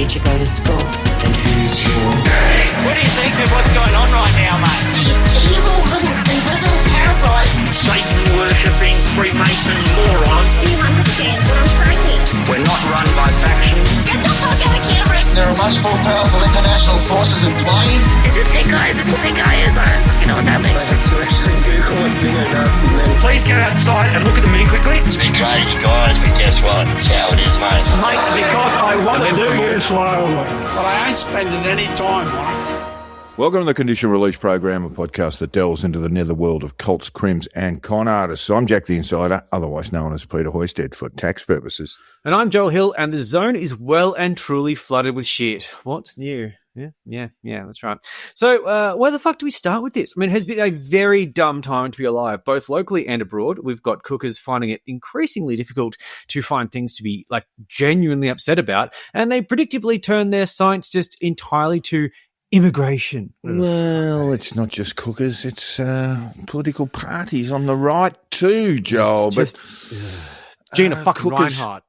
teacher go to school? And here's your... What do you think of what's going on right now, mate? These evil little invisible parasites. Satan-worshipping Freemason moron. Do you understand what I'm saying? We're not run by factions. Get the fuck out of camera! There are much more powerful international forces in play. Is this pink eye? Is this what pink eye is? I don't fucking know what's happening. Please go outside and look at the me quickly. It's been crazy, guys, but guess what? It's how it is, mate. Mate, because I want to do you slowly. But I ain't spending any time on it. Welcome to the Conditional Release Program, a podcast that delves into the netherworld of cults, crims, and con artists. I'm Jack the Insider, otherwise known as Peter Hoisted for tax purposes. And I'm Joel Hill, and the zone is well and truly flooded with shit. What's new? Yeah, that's right. So, where the fuck do we start with this? I mean, it has been a very dumb time to be alive, both locally and abroad. We've got cookers finding it increasingly difficult to find things to be, like, genuinely upset about, and they predictably turn their sights just entirely to immigration. Well, it's not just cookers, it's political parties on the right too, Joel. Just, Gina fucking Reinhardt.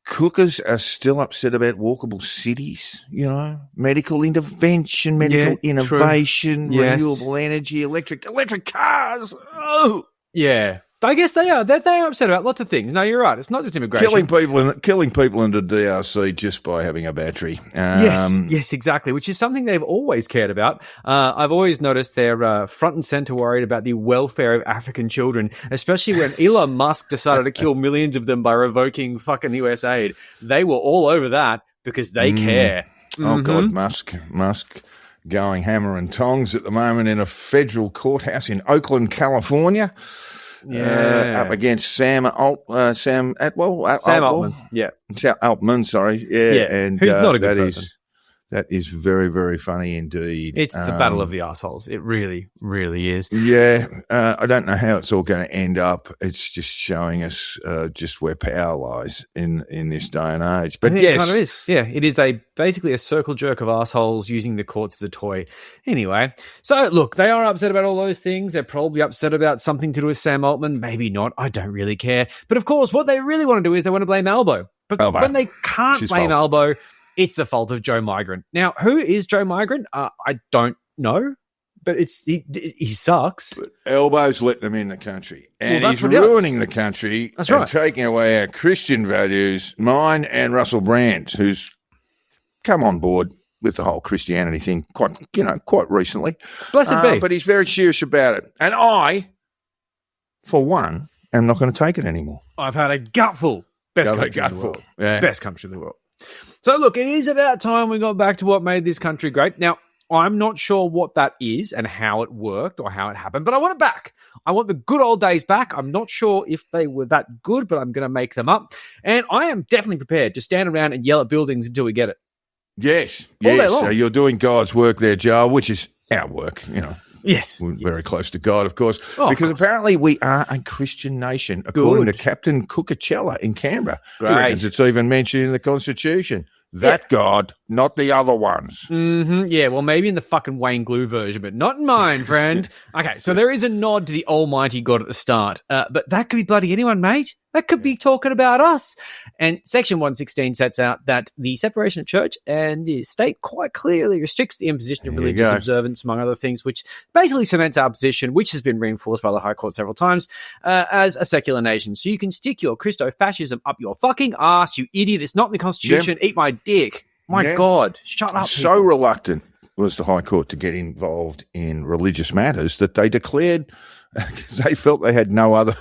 Cookers are still upset about walkable cities, you know, medical intervention, medical innovation, renewable energy, electric cars. Oh, yeah. I guess they are. They are upset about lots of things. No, you're right. It's not just immigration. Killing people in the DRC just by having a battery. Yes, exactly, which is something they've always cared about. I've always noticed they're front and center worried about the welfare of African children, especially when Elon Musk decided to kill millions of them by revoking fucking US aid. They were all over that because they care. Oh, God, Musk going hammer and tongs at the moment in a federal courthouse in Oakland, California. Up against Sam Altman. Sam Altman, sorry. Yeah. And who's not a good person. That is very, very funny indeed. It's the battle of the assholes. It really, really is. Yeah. I don't know how it's all going to end up. It's just showing us just where power lies in this day and age. But yes. It kind of is. Yeah. It is basically a circle jerk of assholes using the courts as a toy. Anyway. So, look, they are upset about all those things. They're probably upset about something to do with Sam Altman. Maybe not. I don't really care. But, of course, what they really want to do is they want to blame Albo. But when they can't blame Albo, it's the fault of Joe Migrant. Now, who is Joe Migrant? I don't know, but he sucks. But Albo's letting him in the country, and he's ruining the country. That's right. Taking away our Christian values, mine and Russell Brand's, who's come on board with the whole Christianity thing quite recently. Blessed be. But he's very serious about it. And I, for one, am not going to take it anymore. I've had a gutful. Best country in the world. Yeah. Best country in the world. So, look, it is about time we got back to what made this country great. Now, I'm not sure what that is and how it worked or how it happened, but I want it back. I want the good old days back. I'm not sure if they were that good, but I'm going to make them up. And I am definitely prepared to stand around and yell at buildings until we get it. Yes. All day long. So you're doing God's work there, Joel, which is our work, you know. Yes. We're very close to God, of course, because apparently we are a Christian nation, according to Captain Cookerchella in Canberra. Great. It's even mentioned in the Constitution. That God, not the other ones. Mm-hmm. Yeah, well, maybe in the fucking Wayne Glue version, but not in mine, friend. Okay, so there is a nod to the almighty God at the start, but that could be bloody anyone, mate. That could be talking about us. And Section 116 sets out that the separation of church and the state quite clearly restricts the imposition of religious observance, among other things, which basically cements our position, which has been reinforced by the High Court several times, as a secular nation. So you can stick your Christo-fascism up your fucking ass, you idiot. It's not in the Constitution. Eat my dick. My God. Shut up, So people. reluctant was the High Court to get involved in religious matters that they declared, because they felt they had no other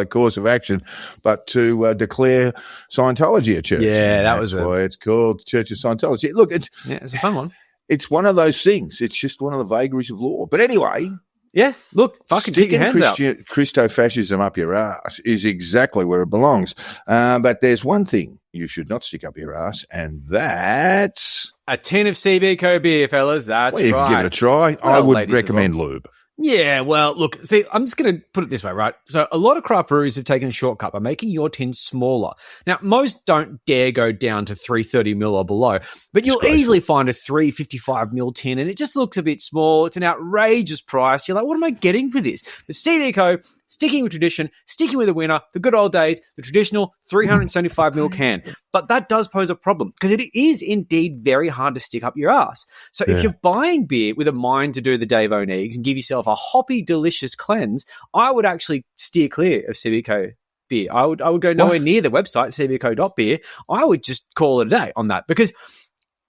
course of action but to declare Scientology a church. Yeah, that's why it's called Church of Scientology. Look, it's a fun one. It's one of those things. It's just one of the vagaries of law. But anyway, yeah, look, fucking keep your hands up. Christo-fascism up your ass is exactly where it belongs. But there's one thing you should not stick up your ass, and that's a tin of CB beer, fellas. That's right. You can give it a try. I would recommend lube. Yeah, well, look, see, I'm just going to put it this way, right? So a lot of craft breweries have taken a shortcut by making your tin smaller. Now, most don't dare go down to 330ml or below, but you'll easily find a 355ml tin, and it just looks a bit small. It's an outrageous price. You're like, what am I getting for this? The CDCO sticking with tradition, sticking with the winner, the good old days, the traditional 375ml can. But that does pose a problem because it is indeed very hard to stick up your ass. So if you're buying beer with a mind to do the Dave O'Neig's and give yourself a hoppy, delicious cleanse, I would actually steer clear of CBCO beer. I would go nowhere near the website, cbco.beer. I would just call it a day on that because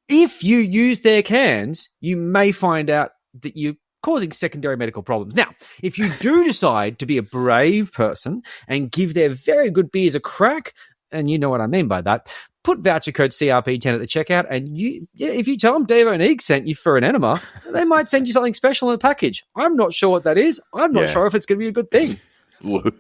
if you use their cans, you may find out that you're causing secondary medical problems. Now, if you do decide to be a brave person and give their very good beers a crack, and you know what I mean by that, put voucher code CRP10 at the checkout, and if you tell them Dave O'Neigh sent you for an enema, they might send you something special in the package. I'm not sure what that is. I'm not sure if it's going to be a good thing. Lube,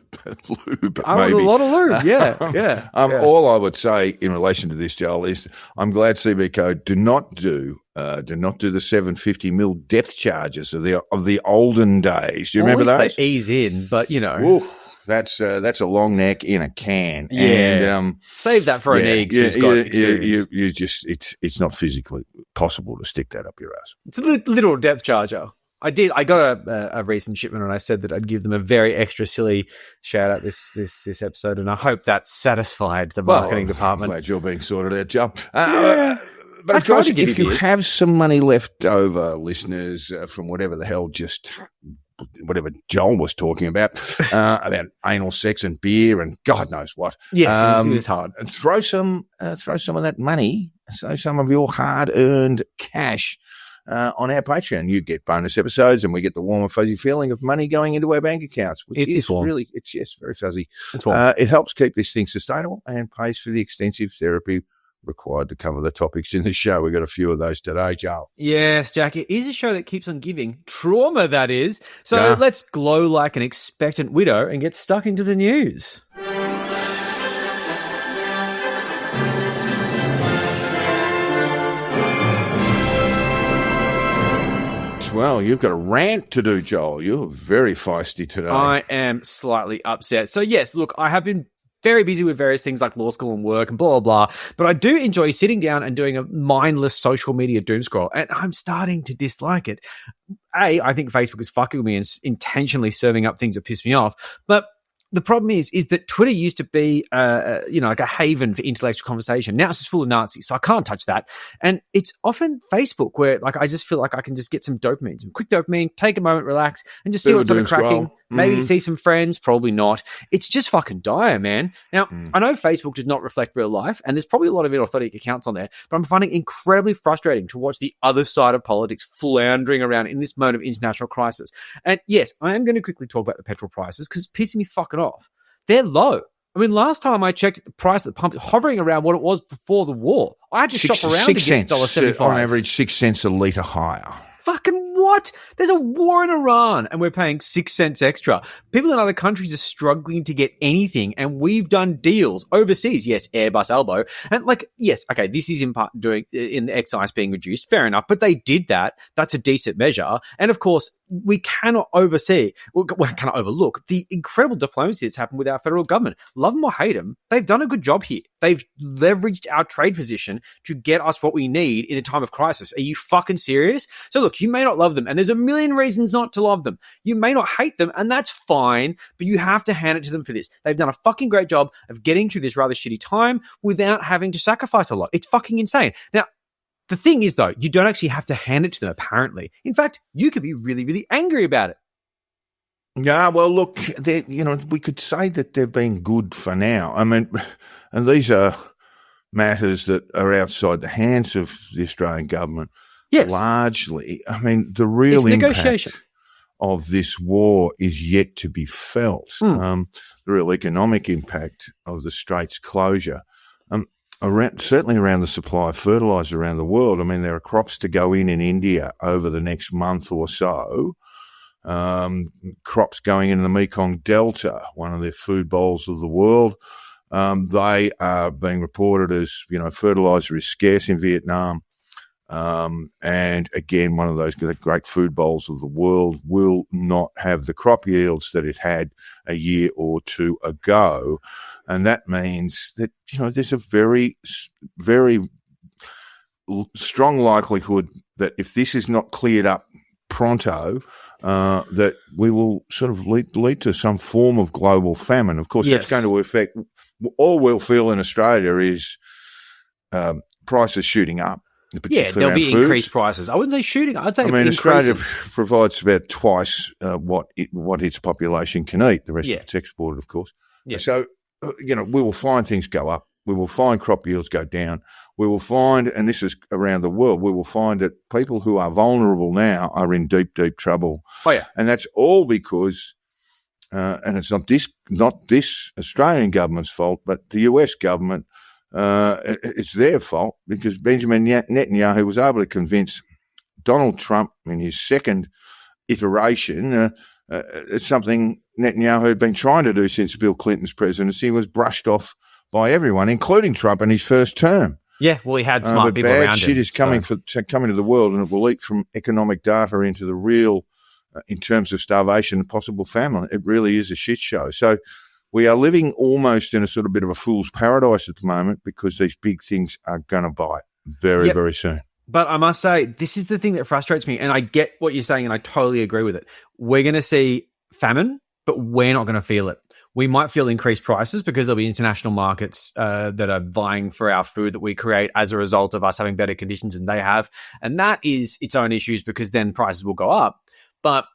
I want maybe. a lot of lube, yeah. All I would say in relation to this, Joel, is I'm glad CBCO do not do the 750ml depth charges of the olden days. Do you remember those? They ease in, but you know. Oof, that's a long neck in a can. Yeah. And, save that for an egg who's got experience. You just it's not physically possible to stick that up your ass. It's a little depth charger. I got a recent shipment and I said that I'd give them a very extra silly shout out this episode, and I hope that satisfied the marketing department. Glad you're being sorted out, Joe. But of course, if you have some money left over, listeners, from whatever the hell whatever Joel was talking about anal sex and beer and God knows what. Yes, it is hard. Throw some of that money, some of your hard-earned cash on our Patreon. You get bonus episodes and we get the warm and fuzzy feeling of money going into our bank accounts, which is warm. Really, it's very fuzzy. It's warm. It helps keep this thing sustainable and pays for the extensive therapy required to cover the topics in the show. We got a few of those today, Joel. Yes, Jack. It is a show that keeps on giving. Trauma, that is. So let's glow like an expectant widow and get stuck into the news. Well, you've got a rant to do, Joel. You're very feisty today. I am slightly upset. So, yes, look, I have been very busy with various things like law school and work and blah, blah, blah. But I do enjoy sitting down and doing a mindless social media doom scroll, and I'm starting to dislike it. I think Facebook is fucking with me and intentionally serving up things that piss me off. But the problem is that Twitter used to be, like a haven for intellectual conversation. Now it's just full of Nazis, so I can't touch that. And it's often Facebook where, like, I just feel like I can just get some dopamine, some quick dopamine, take a moment, relax, and just see what's on the cracking. Maybe see some friends, probably not. It's just fucking dire, man. Now, I know Facebook does not reflect real life, and there's probably a lot of inauthentic accounts on there, but I'm finding it incredibly frustrating to watch the other side of politics floundering around in this moment of international crisis. And yes, I am going to quickly talk about the petrol prices because it's pissing me fucking off. They're low. I mean, last time I checked, the price at the pump is hovering around what it was before the war. I had to shop around to get $1.75. On average, 6 cents a litre higher. Fucking what? There's a war in Iran and we're paying 6 cents extra. People in other countries are struggling to get anything, and we've done deals overseas. Yes, Airbus elbow. And yes, okay, this is in part doing in the excise being reduced. Fair enough. But they did that. That's a decent measure. And of course, we cannot overlook the incredible diplomacy that's happened with our federal government. Love them or hate them, they've done a good job here. They've leveraged our trade position to get us what we need in a time of crisis. Are you fucking serious? So look, you may not love them, and there's a million reasons not to love them. You may not hate them, and that's fine, but you have to hand it to them for this. They've done a fucking great job of getting through this rather shitty time without having to sacrifice a lot. It's fucking insane. Now, the thing is, though, you don't actually have to hand it to them, apparently. In fact, you could be really, really angry about it. Yeah, well, look, we could say that they've been good for now. I mean, and these are matters that are outside the hands of the Australian government. Yes. Largely. I mean, the real impact of this war is yet to be felt. The real economic impact of the Straits closure. Certainly around the supply of fertiliser around the world. I mean, there are crops to go in India over the next month or so. Crops going in the Mekong Delta, one of their food bowls of the world. They are being reported as, fertiliser is scarce in Vietnam. And again, one of those great food bowls of the world will not have the crop yields that it had a year or two ago. And that means that, there's a very, very strong likelihood that if this is not cleared up pronto, that we will sort of lead to some form of global famine. Of course, that's going to affect all we'll feel in Australia is prices shooting up. Yeah, there'll be increased prices. I wouldn't say shooting. I'd say Australia provides about twice what its population can eat. The rest of it's exported, of course. Yeah. So, we will find things go up. We will find crop yields go down. We will find, and this is around the world, we will find that people who are vulnerable now are in deep, deep trouble. Oh, yeah. And that's all because, and it's not this Australian government's fault, but the US government, it's their fault because Benjamin Netanyahu was able to convince Donald Trump in his second iteration. It's something Netanyahu had been trying to do since Bill Clinton's presidency, was brushed off by everyone, including Trump in his first term. Yeah, well, he had smart people around him. Bad shit is coming to the world, and it will leak from economic data into the real, in terms of starvation and possible famine. It really is a shit show. So we are living almost in a sort of bit of a fool's paradise at the moment because these big things are going to bite very, very soon. But I must say, this is the thing that frustrates me, and I get what you're saying, and I totally agree with it. We're going to see famine, but we're not going to feel it. We might feel increased prices because there'll be international markets that are vying for our food that we create as a result of us having better conditions than they have. And that is its own issues because then prices will go up. But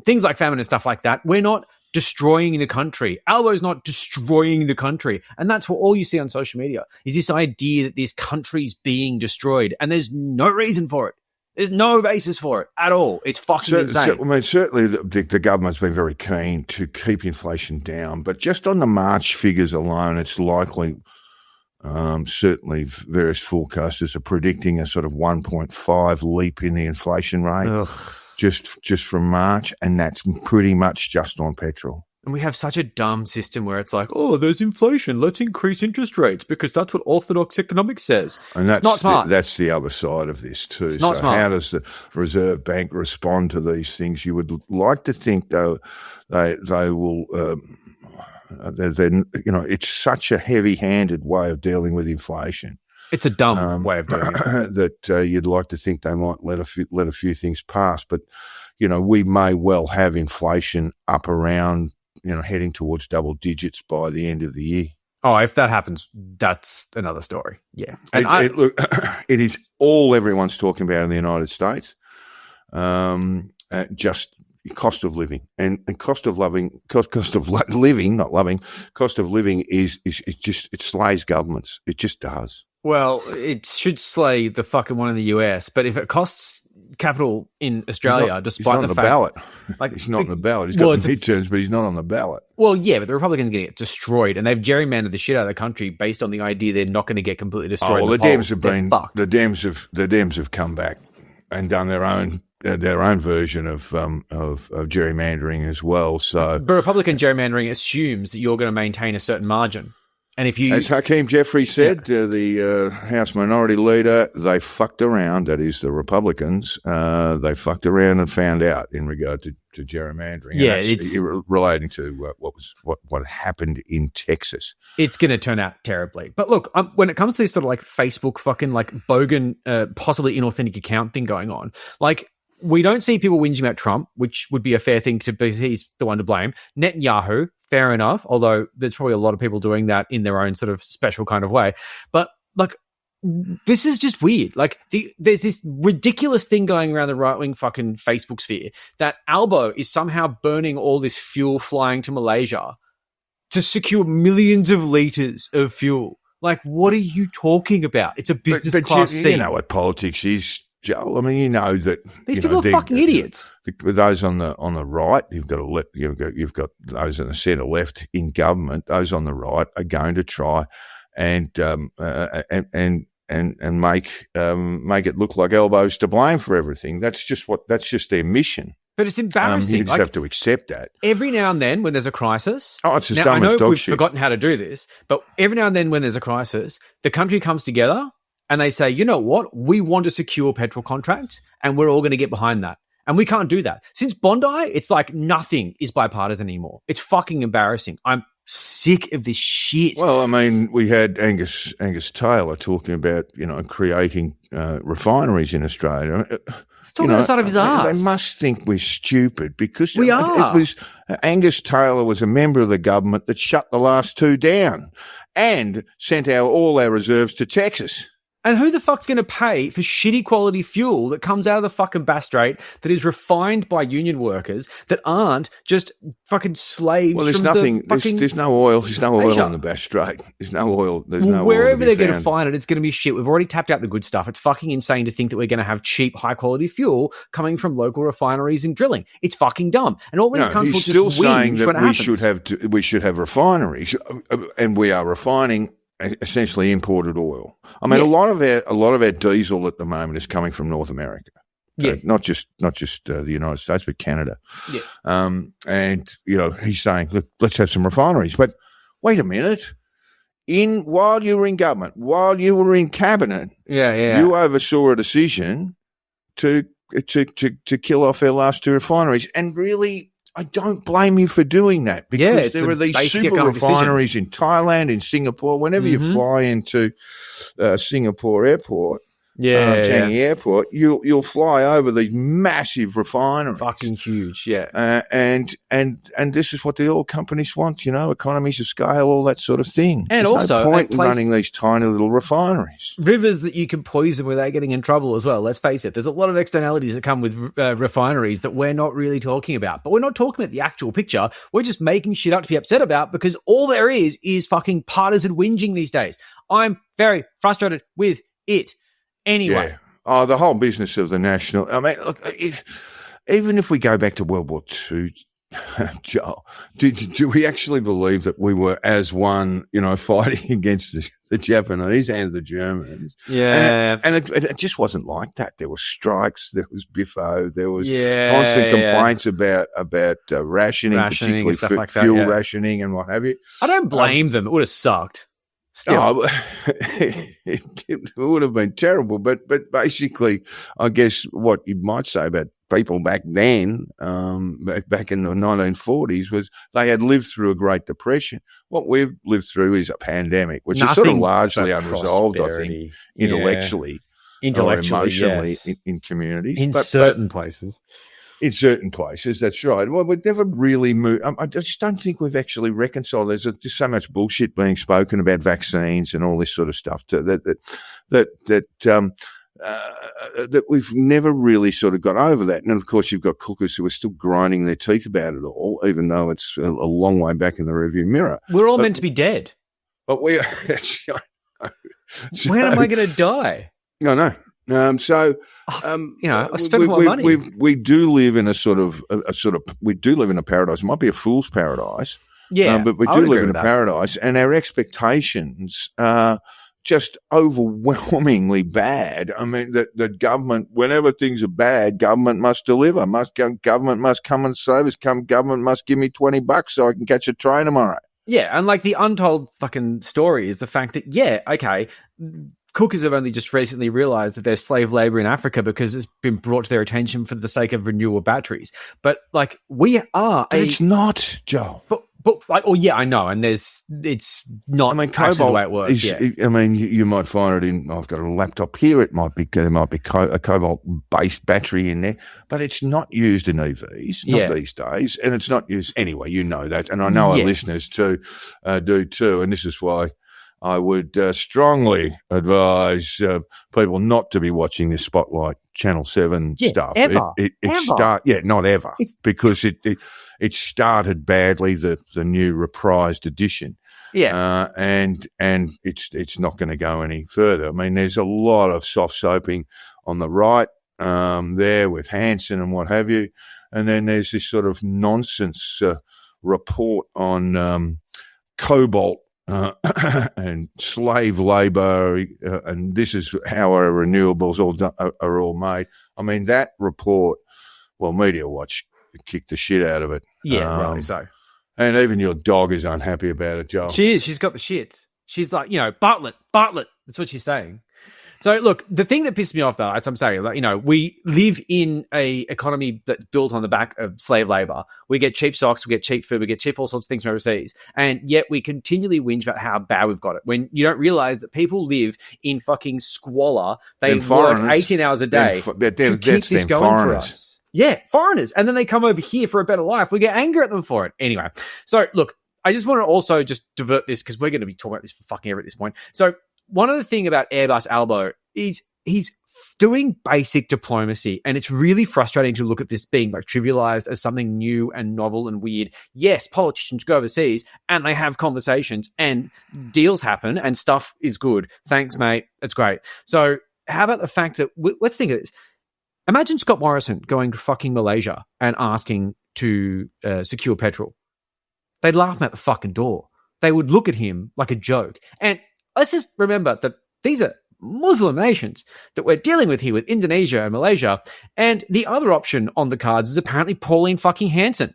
things like famine and stuff like that, we're not destroying the country. Albo's not destroying the country. And that's what all you see on social media is this idea that this country's being destroyed. And there's no reason for it. There's no basis for it at all. It's fucking insane. Certainly the government's been very keen to keep inflation down, but just on the March figures alone, it's likely, certainly various forecasters are predicting a sort of 1.5 leap in the inflation rate just from March, and that's pretty much just on petrol. And we have such a dumb system where it's like, oh, there's inflation, let's increase interest rates because that's what orthodox economics says. And that's not smart. That's the other side of this too. It's not smart. How does the Reserve Bank respond to these things? You would like to think, though, they will. It's such a heavy-handed way of dealing with inflation. It's a dumb way of doing it. That you'd like to think they might let a few things pass, but we may well have inflation up around. Heading towards double digits by the end of the year. Oh, if that happens, that's another story. Yeah. And it is all everyone's talking about in the United States. Just cost of living and cost of living is just, it slays governments. It just does. Well, it should slay the fucking one in the US, but if it costs capital in Australia, despite the fact ballot. He's not on the ballot. He's got the midterms, but he's not on the ballot. Well, yeah, but the Republicans are going to get destroyed, and they've gerrymandered the shit out of the country based on the idea they're not going to get completely destroyed. Oh, well, the Dems have come back and done their own version of gerrymandering as well. So, but Republican gerrymandering assumes that you're going to maintain a certain margin. And if you, as Hakeem Jeffries said, the House Minority Leader, they fucked around. That is, the Republicans. They fucked around and found out in regard to gerrymandering. Yeah, it's relating to what happened in Texas. It's going to turn out terribly. But look, when it comes to this sort of like Facebook fucking like bogan, possibly inauthentic account thing going on, like. We don't see people whinging about Trump, which would be a fair thing to be. He's the one to blame. Netanyahu, fair enough, although there's probably a lot of people doing that in their own sort of special kind of way. But, like, this is just weird. Like, there's this ridiculous thing going around the right-wing fucking Facebook sphere that Albo is somehow burning all this fuel flying to Malaysia to secure millions of litres of fuel. Like, what are you talking about? It's a business class seat. You know what politics is, Joel. I mean, you know that these people are fucking idiots. Those on the right, you've got those on the centre left in government. Those on the right are going to try and make it look like Albo's to blame for everything. That's just their mission. But it's embarrassing. You just have to accept that. Every now and then when there's a crisis... Oh, it's as dumb as dog shit. I know we've forgotten how to do this, but every now and then when there's a crisis, the country comes together and they say, you know what? We want to secure petrol contracts and we're all going to get behind that. And we can't do that. Since Bondi, it's like nothing is bipartisan anymore. It's fucking embarrassing. I'm sick of this shit. Well, I mean, we had Angus Taylor talking about, creating refineries in Australia. He's talking outside of his arse. They must think we're stupid because We are. It was Angus Taylor was a member of the government that shut the last two down and sent all our reserves to Texas. And who the fuck's going to pay for shitty quality fuel that comes out of the fucking Bass Strait that is refined by union workers that aren't just fucking slaves? Well, there's from nothing. The fucking There's no oil. There's no oil Asia. on the Bass Strait. There's no oil. There's Well, no wherever oil they're to be going to found. find it, it's going to be shit. We've already tapped out the good stuff. It's fucking insane to think that we're going to have cheap, high quality fuel coming from local refineries and drilling. It's fucking dumb. And all these countries will he's still just saying whinge that when it happens. we should have refineries, and we are refining essentially imported oil. I mean, Yeah. a lot of our diesel at the moment is coming from North America. Yeah. Not just the United States, but Canada. Yeah. And he's saying, look, let's have some refineries. But wait a minute. While you were in government, while you were in cabinet, you oversaw a decision to kill off our last two refineries. And really, I don't blame you for doing that because it's there a are these basic super economic decision. refineries in Thailand, in Singapore. Whenever you fly into Singapore Airport, Changi Airport, you'll fly over these massive refineries, Fucking huge, yeah. and this is what the oil companies want, economies of scale, all that sort of thing. And There's also, no point a in place- running these tiny little refineries. Rivers that you can poison without getting in trouble as well. Let's face it. There's a lot of externalities that come with refineries that we're not really talking about. But we're not talking about the actual picture. We're just making shit up to be upset about because all there is fucking partisan whinging these days. I'm very frustrated with it. Anyway. Yeah. Oh, the whole business of the national. I mean, look, even if we go back to World War II, Joel, do we actually believe that we were as one, fighting against the Japanese and the Germans? Yeah. And it just wasn't like that. There were strikes. There was biffo. There was Yeah, constant yeah. complaints about rationing, Rationing and particularly stuff like that, fuel yeah. rationing and what have you. I don't blame them. It would have sucked. Still. Oh, it would have been terrible, but basically, I guess what you might say about people back then, back in the 1940s, was they had lived through a Great Depression. What we've lived through is a pandemic, which is sort of Nothing largely but unresolved, I prosperity. think, intellectually or emotionally yes. in communities. In But certain places. in certain places, that's right. Well, we've never really moved. I just don't think we've actually reconciled. There's just so much bullshit being spoken about vaccines and all this sort of stuff that we've never really sort of got over that. And of course, you've got cookers who are still grinding their teeth about it all, even though it's a long way back in the rearview mirror. We're all meant to be dead. But we are. When am I going to die? No. I spent my money. We do live in a sort of we do live in a paradise. It might be a fool's paradise. Yeah, but we I do would live agree in a with that. paradise, and our expectations are just overwhelmingly bad. I mean, that government, whenever things are bad, government must deliver. Government must come and save us. Government must give me $20 so I can catch a train tomorrow. Yeah, and like the untold fucking story is the fact that, cookers have only just recently realized that there's slave labor in Africa because it's been brought to their attention for the sake of renewable batteries. But like we are But it's not, Joel. But like, I know, and it's not. I mean, actually cobalt the way it works. is. Yeah. I mean, you might find it in. I've got a laptop here. There might be a cobalt-based battery in there, but it's not used in EVs, not these days, and it's not used anyway. You know that, and I know our listeners too do too. And this is why I would strongly advise people not to be watching this Spotlight Channel 7 stuff. Ever. Not ever. Because it started badly, the new reprised edition. Yeah. And it's not going to go any further. I mean, there's a lot of soft soaping on the right there with Hanson and what have you. And then there's this sort of nonsense report on cobalt and slave labor, and this is how our renewables are all made. I mean, that report, well, Media Watch kicked the shit out of it. Yeah, right. So, and even your dog is unhappy about it, Joel. she is. She's got the shit. She's like, Bartlett. That's what she's saying. So look, the thing that pissed me off though, as I'm saying, like, we live in a economy that's built on the back of slave labor. We get cheap socks, we get cheap food, we get cheap all sorts of things from overseas. And yet we continually whinge about how bad we've got it. When you don't realize that people live in fucking squalor. They work 18 hours a day to keep this going for us. Yeah, foreigners. And then they come over here for a better life. We get angry at them for it. Anyway, so look, I just want to also just divert this because we're going to be talking about this for fucking ever at this point. So one of the thing about Airbus Albo is he's doing basic diplomacy, and it's really frustrating to look at this being like trivialized as something new and novel and weird. Yes, politicians go overseas and they have conversations and deals happen and stuff is good. Thanks, mate. It's great. So how about the fact that let's think of this. Imagine Scott Morrison going to fucking Malaysia and asking to secure petrol. They'd laugh him at the fucking door. They would look at him like a joke. And let's just remember that these are Muslim nations that we're dealing with here with Indonesia and Malaysia. And the other option on the cards is apparently Pauline fucking Hanson.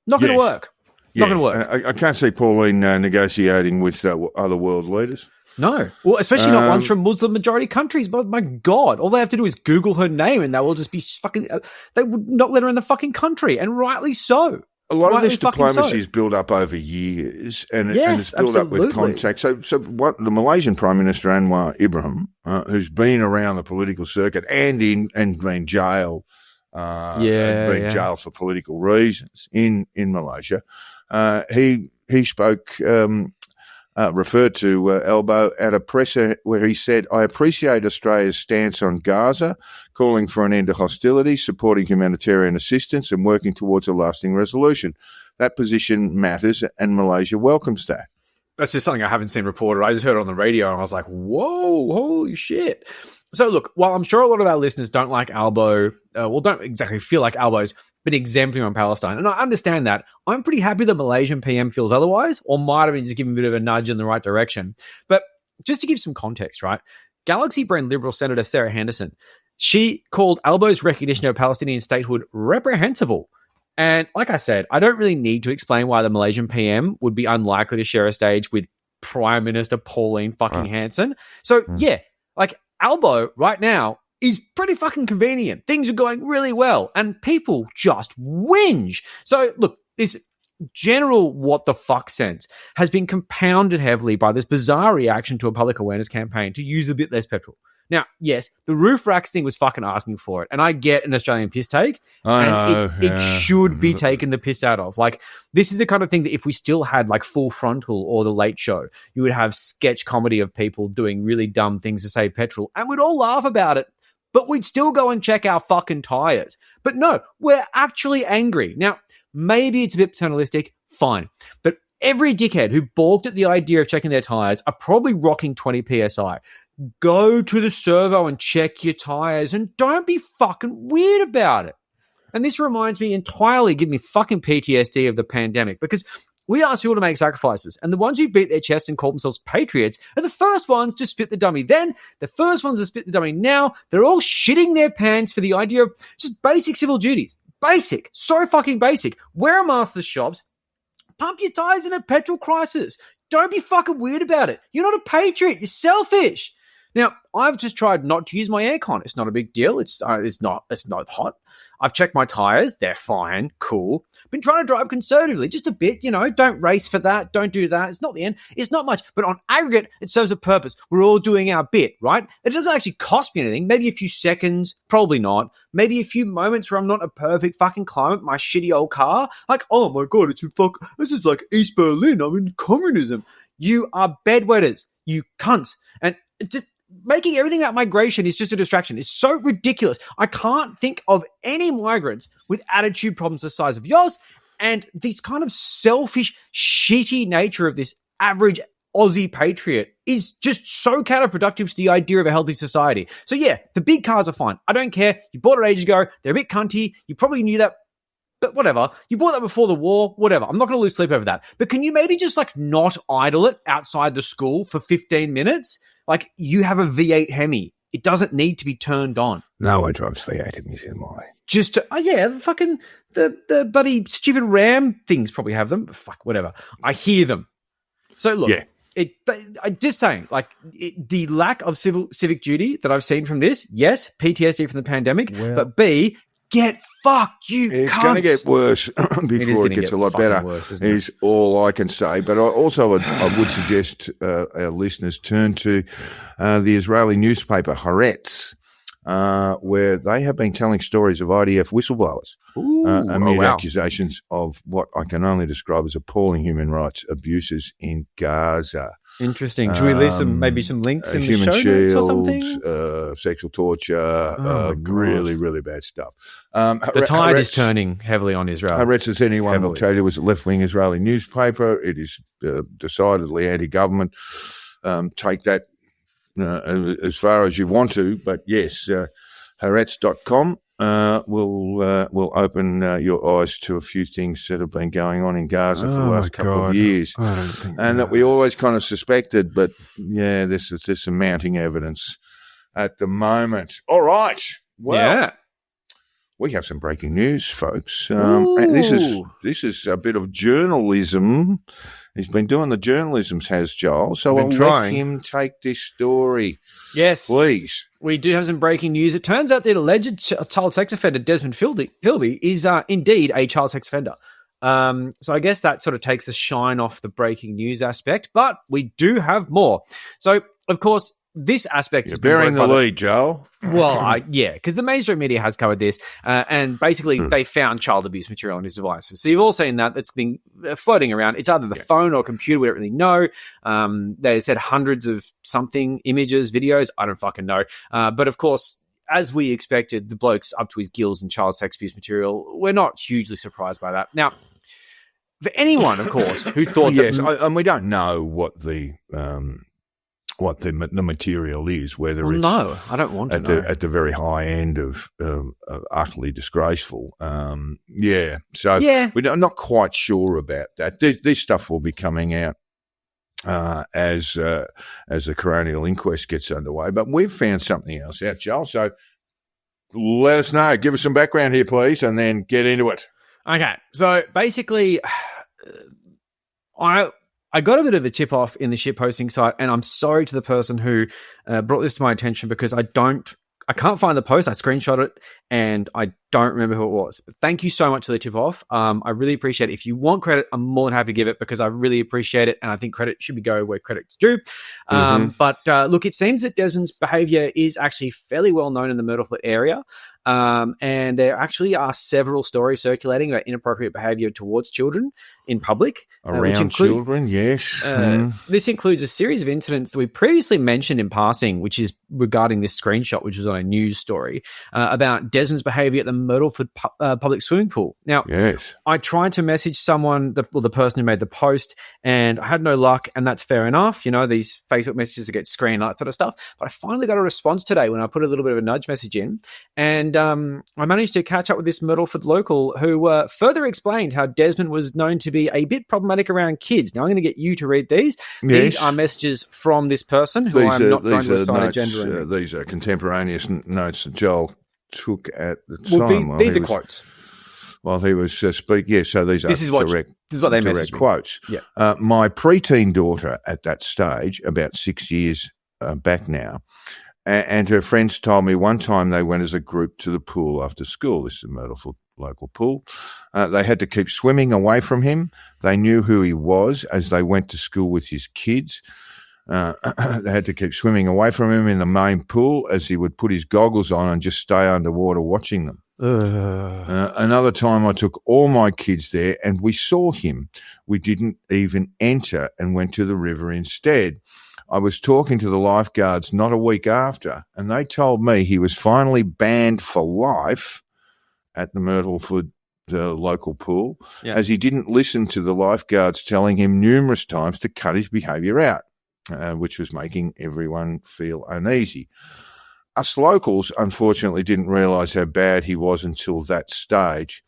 Not going to work. Yeah. Not going to work. I can't see Pauline negotiating with other world leaders. No. Well, especially not ones from Muslim majority countries. But my God, all they have to do is Google her name and they will just be fucking, they would not let her in the fucking country. And rightly so. A lot of this diplomacy is built up over years, and it's built up with contact. So what the Malaysian Prime Minister Anwar Ibrahim, who's been around the political circuit and been jailed, jailed for political reasons in Malaysia, he spoke. Referred to Albo at a presser where he said, I appreciate Australia's stance on Gaza, calling for an end to hostilities, supporting humanitarian assistance and working towards a lasting resolution. That position matters and Malaysia welcomes that. That's just something I haven't seen reported. I just heard it on the radio and I was like, whoa, holy shit. So look, while I'm sure a lot of our listeners don't like Albo, don't exactly feel like Albo's been exemplary on Palestine, and I understand that, I'm pretty happy the Malaysian PM feels otherwise, or might have been just giving a bit of a nudge in the right direction. But just to give some context, right? Galaxy Brain Liberal Senator Sarah Henderson, she called Albo's recognition of Palestinian statehood reprehensible. And like I said, I don't really need to explain why the Malaysian PM would be unlikely to share a stage with Prime Minister Pauline fucking Hanson. So yeah, like Albo right now is pretty fucking convenient. Things are going really well and people just whinge. So look, this general what the fuck sense has been compounded heavily by this bizarre reaction to a public awareness campaign to use a bit less petrol. Now, yes, the roof racks thing was fucking asking for it, and I get an Australian piss take, it should be taken the piss out of. Like, this is the kind of thing that if we still had like Full Frontal or The Late Show, you would have sketch comedy of people doing really dumb things to save petrol, and we'd all laugh about it, but we'd still go and check our fucking tires. But no, we're actually angry. Now, maybe it's a bit paternalistic, fine, but every dickhead who balked at the idea of checking their tires are probably rocking 20 PSI. Go to the servo and check your tires and don't be fucking weird about it. And this reminds me entirely, give me fucking PTSD of the pandemic, because we ask people to make sacrifices, and the ones who beat their chests and call themselves patriots are the first ones to spit the dummy then, the first ones to spit the dummy now. They're all shitting their pants for the idea of just basic civil duties. Basic. So fucking basic. Wear a mask to shops. Pump your tires in a petrol crisis. Don't be fucking weird about it. You're not a patriot. You're selfish. Now, I've just tried not to use my aircon. It's not a big deal. It's not hot. I've checked my tires. They're fine. Cool. Been trying to drive conservatively, just a bit, don't race for that. Don't do that. It's not the end. It's not much. But on aggregate, it serves a purpose. We're all doing our bit, right? It doesn't actually cost me anything. Maybe a few seconds. Probably not. Maybe a few moments where I'm not a perfect fucking climate, my shitty old car. Like, oh my God, this is like East Berlin. I'm in communism. You are bedwetters. You cunts. And just making everything about migration is just a distraction. It's so ridiculous. I can't think of any migrants with attitude problems the size of yours, and this kind of selfish, shitty nature of this average Aussie patriot is just so counterproductive to the idea of a healthy society. So yeah, the big cars are fine. I don't care. You bought it ages ago. They're a bit cunty. You probably knew that. But whatever. You bought that before the war. Whatever. I'm not going to lose sleep over that. But can you maybe just like not idle it outside the school for 15 minutes? Like, you have a V8 Hemi. It doesn't need to be turned on. No one drives V8 Hemis anymore. Just to, the bloody stupid Ram things probably have them. But fuck, whatever. I hear them. So look, I just saying, like the lack of civic duty that I've seen from this. Yes, PTSD from the pandemic, but B, get fucked, you It's cunts. going to get worse before it gets a lot better, worse, isn't it? is all I can say. But I would suggest our listeners turn to the Israeli newspaper Haaretz, where they have been telling stories of IDF whistleblowers amid accusations of what I can only describe as appalling human rights abuses in Gaza. Interesting. Should we leave maybe some links in the human show notes or something? shields, sexual torture, really, really bad stuff. The tide is turning heavily on Israel. Haaretz, as anyone will tell you, is a left-wing Israeli newspaper. It is decidedly anti-government. Take that as far as you want to, but yes, Haaretz.com will open your eyes to a few things that have been going on in Gaza for the last couple of years, that we always kind of suspected, but yeah, there's some mounting evidence at the moment. All right, well, we have some breaking news, folks. And this is a bit of journalism. He's been doing the journalism, has Joel. So I'll let him take this story. Yes. Please. We do have some breaking news. It turns out that alleged child sex offender Desmond Filby is indeed a child sex offender. So I guess that sort of takes the shine off the breaking news aspect, but we do have more. So, of course, this aspect is bearing the lead, Joel. Well, because the mainstream media has covered this, and basically they found child abuse material on his devices. So you've all seen that. That's been floating around. It's either the phone or computer. We don't really know. They said hundreds of something images, videos. I don't fucking know. But of course, as we expected, the bloke's up to his gills in child sex abuse material. We're not hugely surprised by that. Now, for anyone, of course, who thought and we don't know what the material is, whether it's I don't want to know. At the very high end of utterly disgraceful. I'm not quite sure about that. This stuff will be coming out as the coronial inquest gets underway. But we've found something else out, Joel. So let us know. Give us some background here, please, and then get into it. Okay. So basically, I got a bit of a tip off in the shitposting site, and I'm sorry to the person who brought this to my attention because I can't find the post. I screenshot it and I don't remember who it was. But thank you so much for the tip off. I really appreciate it. If you want credit, I'm more than happy to give it because I really appreciate it, and I think credit should go where credit's due. But look, it seems that Desmond's behaviour is actually fairly well known in the Myrtleford area. And there actually are several stories circulating about inappropriate behaviour towards children in public. Around children, yes. This includes a series of incidents that we previously mentioned in passing, which is regarding this screenshot, which was on a news story, about Desmond's behaviour at the Myrtleford public swimming pool. Now, I tried to message someone, the person who made the post, and I had no luck, and that's fair enough. You know, these Facebook messages that get screened, that sort of stuff. But I finally got a response today when I put a little bit of a nudge message in, and I managed to catch up with this Myrtleford local who further explained how Desmond was known to be a bit problematic around kids. Now, I'm going to get you to read these. Yes. These are messages from this person who I'm not going to assign a gender. These are contemporaneous notes that Joel took at the time. These are quotes. While he was speaking. Yeah, so these are this is what they messaged quotes. Yeah. My preteen daughter at that stage, about 6 years back now, and her friends told me one time they went as a group to the pool after school. This is a Myrtleford local pool. They had to keep swimming away from him. They knew who he was as they went to school with his kids. They had to keep swimming away from him in the main pool as he would put his goggles on and just stay underwater watching them. Another time I took all my kids there and we saw him. We didn't even enter and went to the river instead. I was talking to the lifeguards not a week after, and they told me he was finally banned for life at the Myrtleford local pool as he didn't listen to the lifeguards telling him numerous times to cut his behaviour out, which was making everyone feel uneasy. Us locals, unfortunately, didn't realise how bad he was until that stage.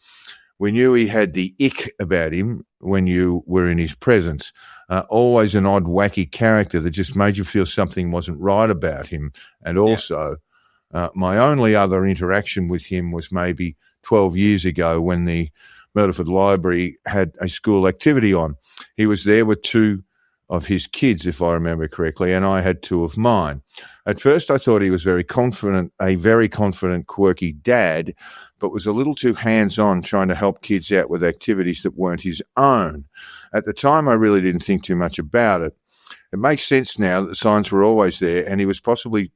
We knew he had the ick about him when you were in his presence. Always an odd, wacky character that just made you feel something wasn't right about him. And also, my only other interaction with him was maybe 12 years ago when the Myrtleford Library had a school activity on. He was there with two of his kids, if I remember correctly, and I had 2 of mine. At first, I thought he was a very confident, quirky dad, but was a little too hands-on trying to help kids out with activities that weren't his own. At the time, I really didn't think too much about it. It makes sense now that the signs were always there, and he was possibly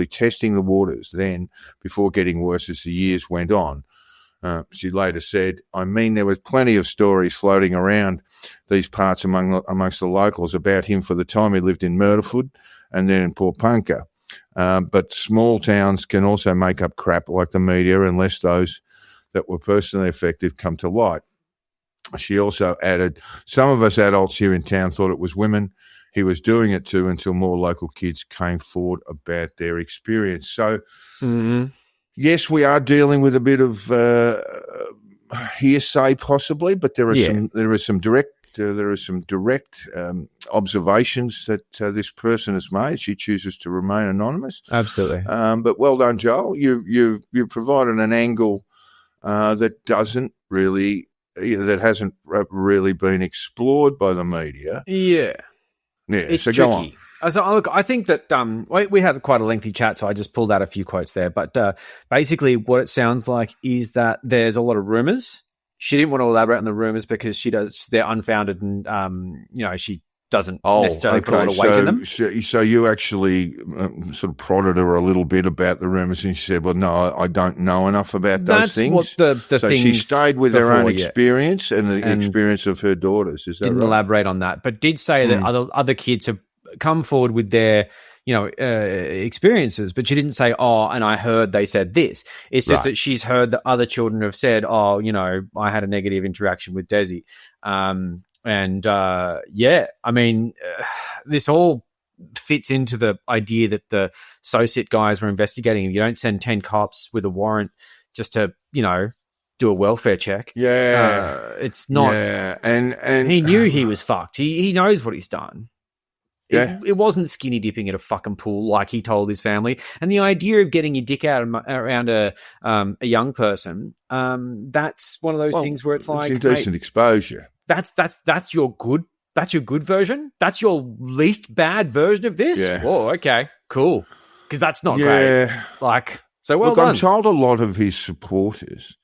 testing the waters then before getting worse as the years went on. She later said, I mean, there was plenty of stories floating around these parts amongst the locals about him for the time he lived in Murderford and then in Porpunka. But small towns can also make up crap like the media unless those that were personally affected come to light. She also added, some of us adults here in town thought it was women he was doing it to until more local kids came forward about their experience. So, yes, we are dealing with a bit of hearsay, possibly, but there are some direct observations that this person has made. She chooses to remain anonymous. Absolutely. But well done, Joel. You provided an angle that hasn't really been explored by the media. Yeah. Yeah. It's so tricky. go on. So, look, I think that we had quite a lengthy chat, so I just pulled out a few quotes there. But basically what it sounds like is that there's a lot of rumors. She didn't want to elaborate on the rumors because they're unfounded and, she doesn't necessarily put a lot of weight in them. So you actually sort of prodded her a little bit about the rumours, and she said, well, no, I don't know enough about those things. That's what the so things she stayed with her own experience and the and experience of her daughters. Is that didn't right? elaborate on that, but did say that other kids have come forward with their experiences, but she didn't say, and I heard they said this. It's just that she's heard that other children have said, I had a negative interaction with Dezi. This all fits into the idea that the SOCIT guys were investigating him. You don't send 10 cops with a warrant just to, do a welfare check. Yeah. It's not. Yeah. And he knew he was fucked. He knows what he's done. Yeah. It wasn't skinny dipping at a fucking pool like he told his family. And the idea of getting your dick out around a young person, that's one of those things where it's like, indecent exposure. That's your good version. That's your least bad version of this. Yeah. Oh, okay, cool. Because that's not great. So well done. I'm told a lot of his supporters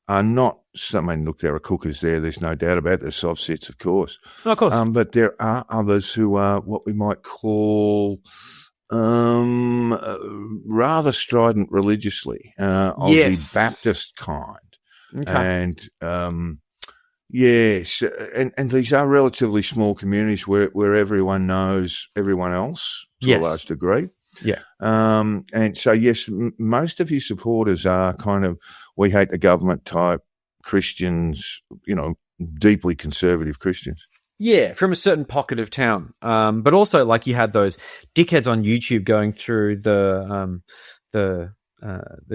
are not. Look, there are cookers there. There's no doubt about it. There's soft sets, of course. Of course. But there are others who are what we might call rather strident religiously, of the Baptist kind. Okay. And yes, and these are relatively small communities where everyone knows everyone else to a large degree. Yeah. And so, yes, most of his supporters are kind of, we hate the government type Christians, deeply conservative Christians. Yeah, from a certain pocket of town. But also, like, you had those dickheads on YouTube going through the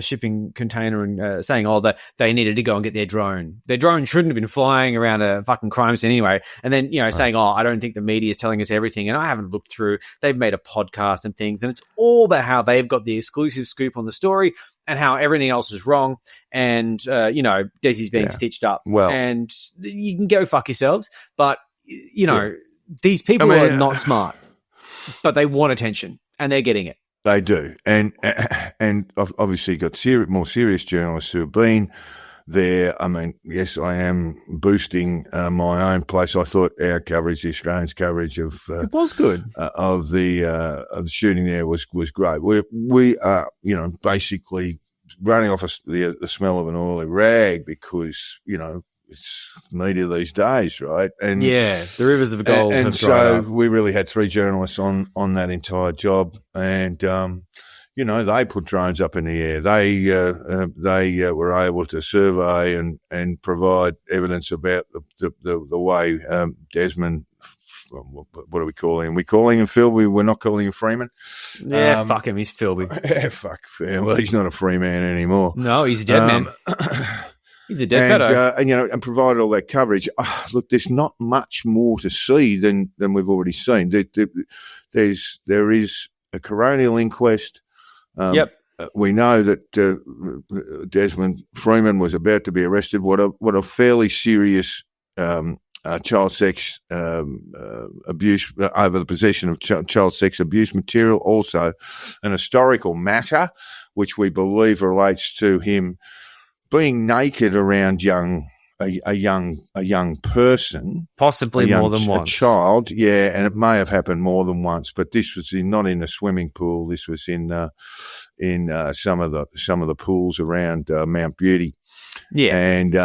shipping container and saying, that they needed to go and get their drone. Their drone shouldn't have been flying around a fucking crime scene anyway. And then, saying, I don't think the media is telling us everything. And I haven't looked through. They've made a podcast and things. And it's all about how they've got the exclusive scoop on the story and how everything else is wrong. And, Desi's being stitched up. Well, and you can go fuck yourselves. But, these people are not smart. But they want attention. And they're getting it. They do, and obviously you've got more serious journalists who have been there. I mean, yes, I am boosting my own place. I thought our coverage, the Australians' coverage of it was good of the shooting there was great. We are basically running off the smell of an oily rag because it's media these days, right? And the rivers of gold. And have so up. we really had 3 journalists on that entire job, and they put drones up in the air. They were able to survey and provide evidence about the way Desmond. What are we calling him? We're calling him Philby. We're not calling him Freeman. Yeah, fuck him. He's Philby. Yeah, fuck. Well, he's not a free man anymore. No, he's a dead man. He's a dead pedo. And provided all that coverage. Look, there's not much more to see than we've already seen. There is a coronial inquest. We know that Desmond Freeman was about to be arrested. What a fairly serious child sex abuse, over the possession of child sex abuse material. Also, an historical matter, which we believe relates to him being naked around a young person, Possibly more than once. a child. Yeah, and it may have happened more than once, but this was not in a swimming pool. This was in some of the pools around Mount Beauty. Yeah, and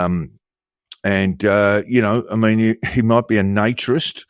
I mean, he might be a naturist.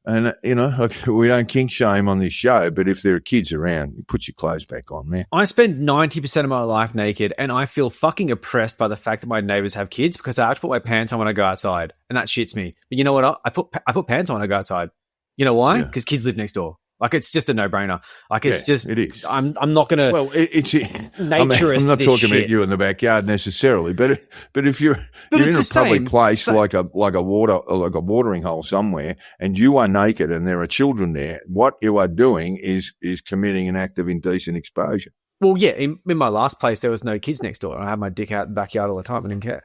And, we don't kink shame on this show, but if there are kids around, you put your clothes back on, man. I spend 90% of my life naked, and I feel fucking oppressed by the fact that my neighbors have kids because I have to put my pants on when I go outside, and that shits me. But you know what? I put pants on when I go outside. You know why? Because kids live next door. Like, it's just a no-brainer. Like, it's just... It is. I'm not going to... Well, it's... naturist I'm not this talking shit. about you in the backyard necessarily, but if you're in a public place like a watering hole somewhere, and you are naked and there are children there, what you are doing is committing an act of indecent exposure. Well, yeah, in my last place, there was no kids next door. I had my dick out in the backyard all the time. I didn't care.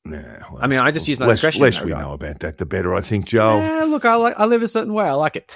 Yeah, well, I mean, I just use my less discretion. Less we know about that, the better, I think, Joel. Yeah, look, I live a certain way. I like it.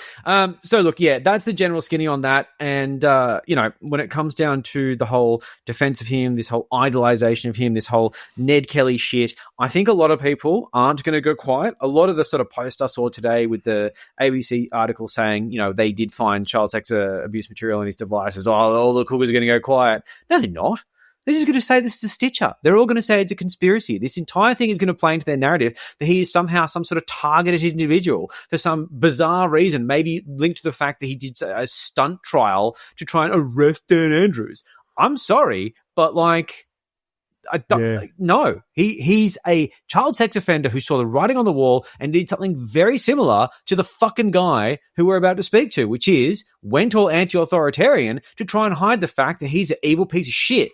So look, yeah, that's the general skinny on that. And, when it comes down to the whole defense of him, this whole idolization of him, this whole Ned Kelly shit, I think a lot of people aren't going to go quiet. A lot of the sort of post I saw today with the ABC article saying, they did find child sex abuse material in his devices. Oh, all the cougars are going to go quiet. No, they're not. They're just going to say this is a stitch-up. They're all going to say it's a conspiracy. This entire thing is going to play into their narrative that he is somehow some sort of targeted individual for some bizarre reason, maybe linked to the fact that he did a stunt trial to try and arrest Dan Andrews. I'm sorry, but I don't, no. He's a child sex offender who saw the writing on the wall and did something very similar to the fucking guy who we're about to speak to, which is went all anti-authoritarian to try and hide the fact that he's an evil piece of shit.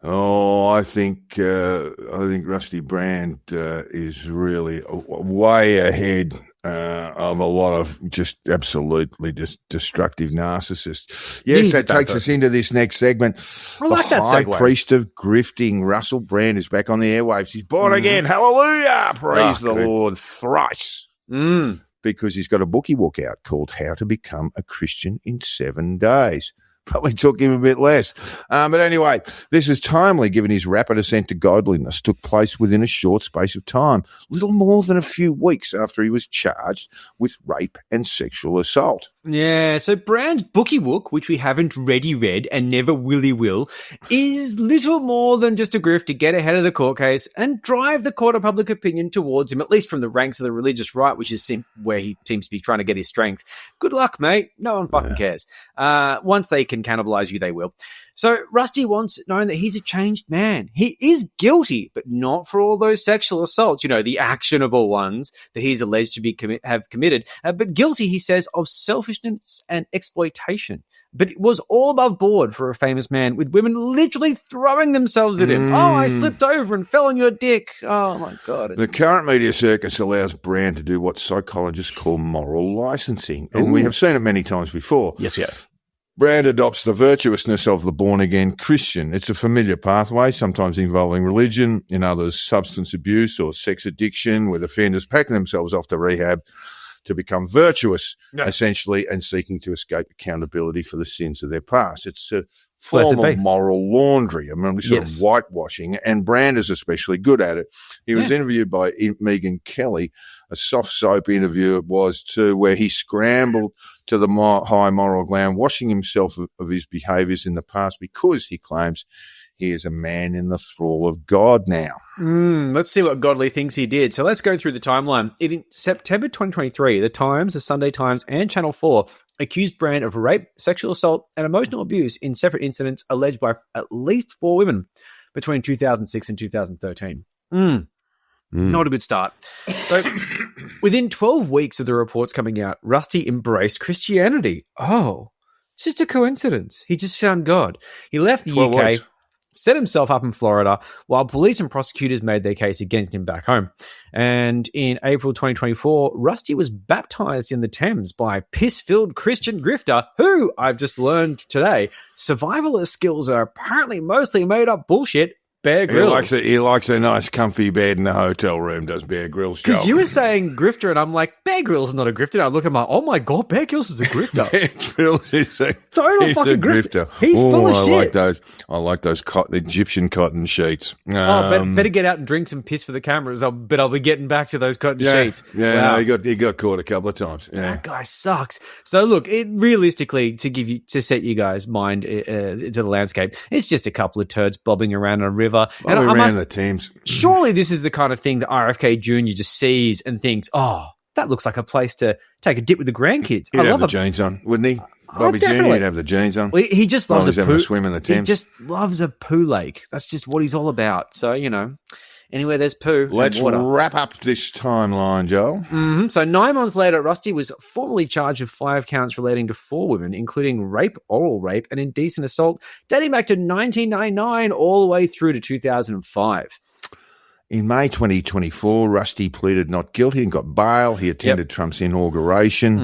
Oh, I think Rusty Brand is really way ahead of a lot of just absolutely destructive narcissists. Yes, that takes us into this next segment. I like that High segue. Priest of Grifting, Russell Brand, is back on the airwaves. He's born again. Hallelujah! Praise the Lord thrice. Because he's got a bookie book out called How to Become a Christian in 7 Days. Probably took him a bit less. But anyway, this is timely given his rapid ascent to godliness took place within a short space of time, little more than a few weeks after he was charged with rape and sexual assault. Yeah, so Brand's bookie book, which we haven't read and never will, is little more than just a grift to get ahead of the court case and drive the court of public opinion towards him, at least from the ranks of the religious right, which is where he seems to be trying to get his strength. Good luck, mate. No one fucking cares. Once they can cannibalize you, they will. So Rusty wants it known that he's a changed man. He is guilty, but not for all those sexual assaults, the actionable ones that he's alleged to have committed, but guilty, he says, of selfishness and exploitation. But it was all above board for a famous man, with women literally throwing themselves at him. Oh, I slipped over and fell on your dick. Oh, my God. The current media circus allows Brand to do what psychologists call moral licensing, and we have seen it many times before. Yes, we have. Brand adopts the virtuousness of the born-again Christian. It's a familiar pathway, sometimes involving religion, in others substance abuse or sex addiction, with offenders packing themselves off to rehab to become virtuous, essentially, and seeking to escape accountability for the sins of their past. It's a form of moral laundry. I mean, sort of whitewashing, and Brand is especially good at it. He was interviewed by Megyn Kelly, a soft soap interview it was too, where he scrambled to the high moral ground, washing himself of his behaviours in the past because he claims he is a man in the thrall of God now. Let's see what Godly thinks he did. So let's go through the timeline. In September 2023, the Times, the Sunday Times, and Channel 4 accused Brand of rape, sexual assault, and emotional abuse in separate incidents alleged by at least 4 women between 2006 and 2013. Not a good start. So within 12 weeks of the reports coming out, Rusty embraced Christianity. Oh, it's just a coincidence. He just found God. He left the UK. Weeks. Set himself up in Florida while police and prosecutors made their case against him back home. And in April 2024, Rusty was baptized in the Thames by a piss-filled Christian grifter who, I've just learned today, survivalist skills are apparently mostly made-up bullshit. Bear Grylls. He likes a nice comfy bed in the hotel room, does Bear Grylls. Because you were saying grifter, and I'm like, Bear Grylls is not a grifter. And I look at him like, oh my God, Bear Grylls is a grifter. Bear Grylls is a Total fucking grifter. He's full of shit. I like those Egyptian cotton sheets. Better get out and drink some piss for the cameras. I'll be getting back to those cotton sheets. Yeah, wow. No, he got caught a couple of times. Yeah. That guy sucks. So look, realistically, to set you guys' mind into the landscape, it's just a couple of turds bobbing around a river. And the teams. Surely this is the kind of thing that RFK Jr. just sees and thinks, oh, that looks like a place to take a dip with the grandkids. He'd have the jeans on, wouldn't he? Bobby Jr. would have the jeans on. Well, he just loves a swim in the Thames. He just loves a poo lake. That's just what he's all about. So, anywhere there's poo. Let's wrap up this timeline, Joel. Mm-hmm. So 9 months later, Rusty was formally charged with 5 counts relating to 4 women, including rape, oral rape, and indecent assault, dating back to 1999 all the way through to 2005. In May 2024, Rusty pleaded not guilty and got bail. He attended Trump's inauguration.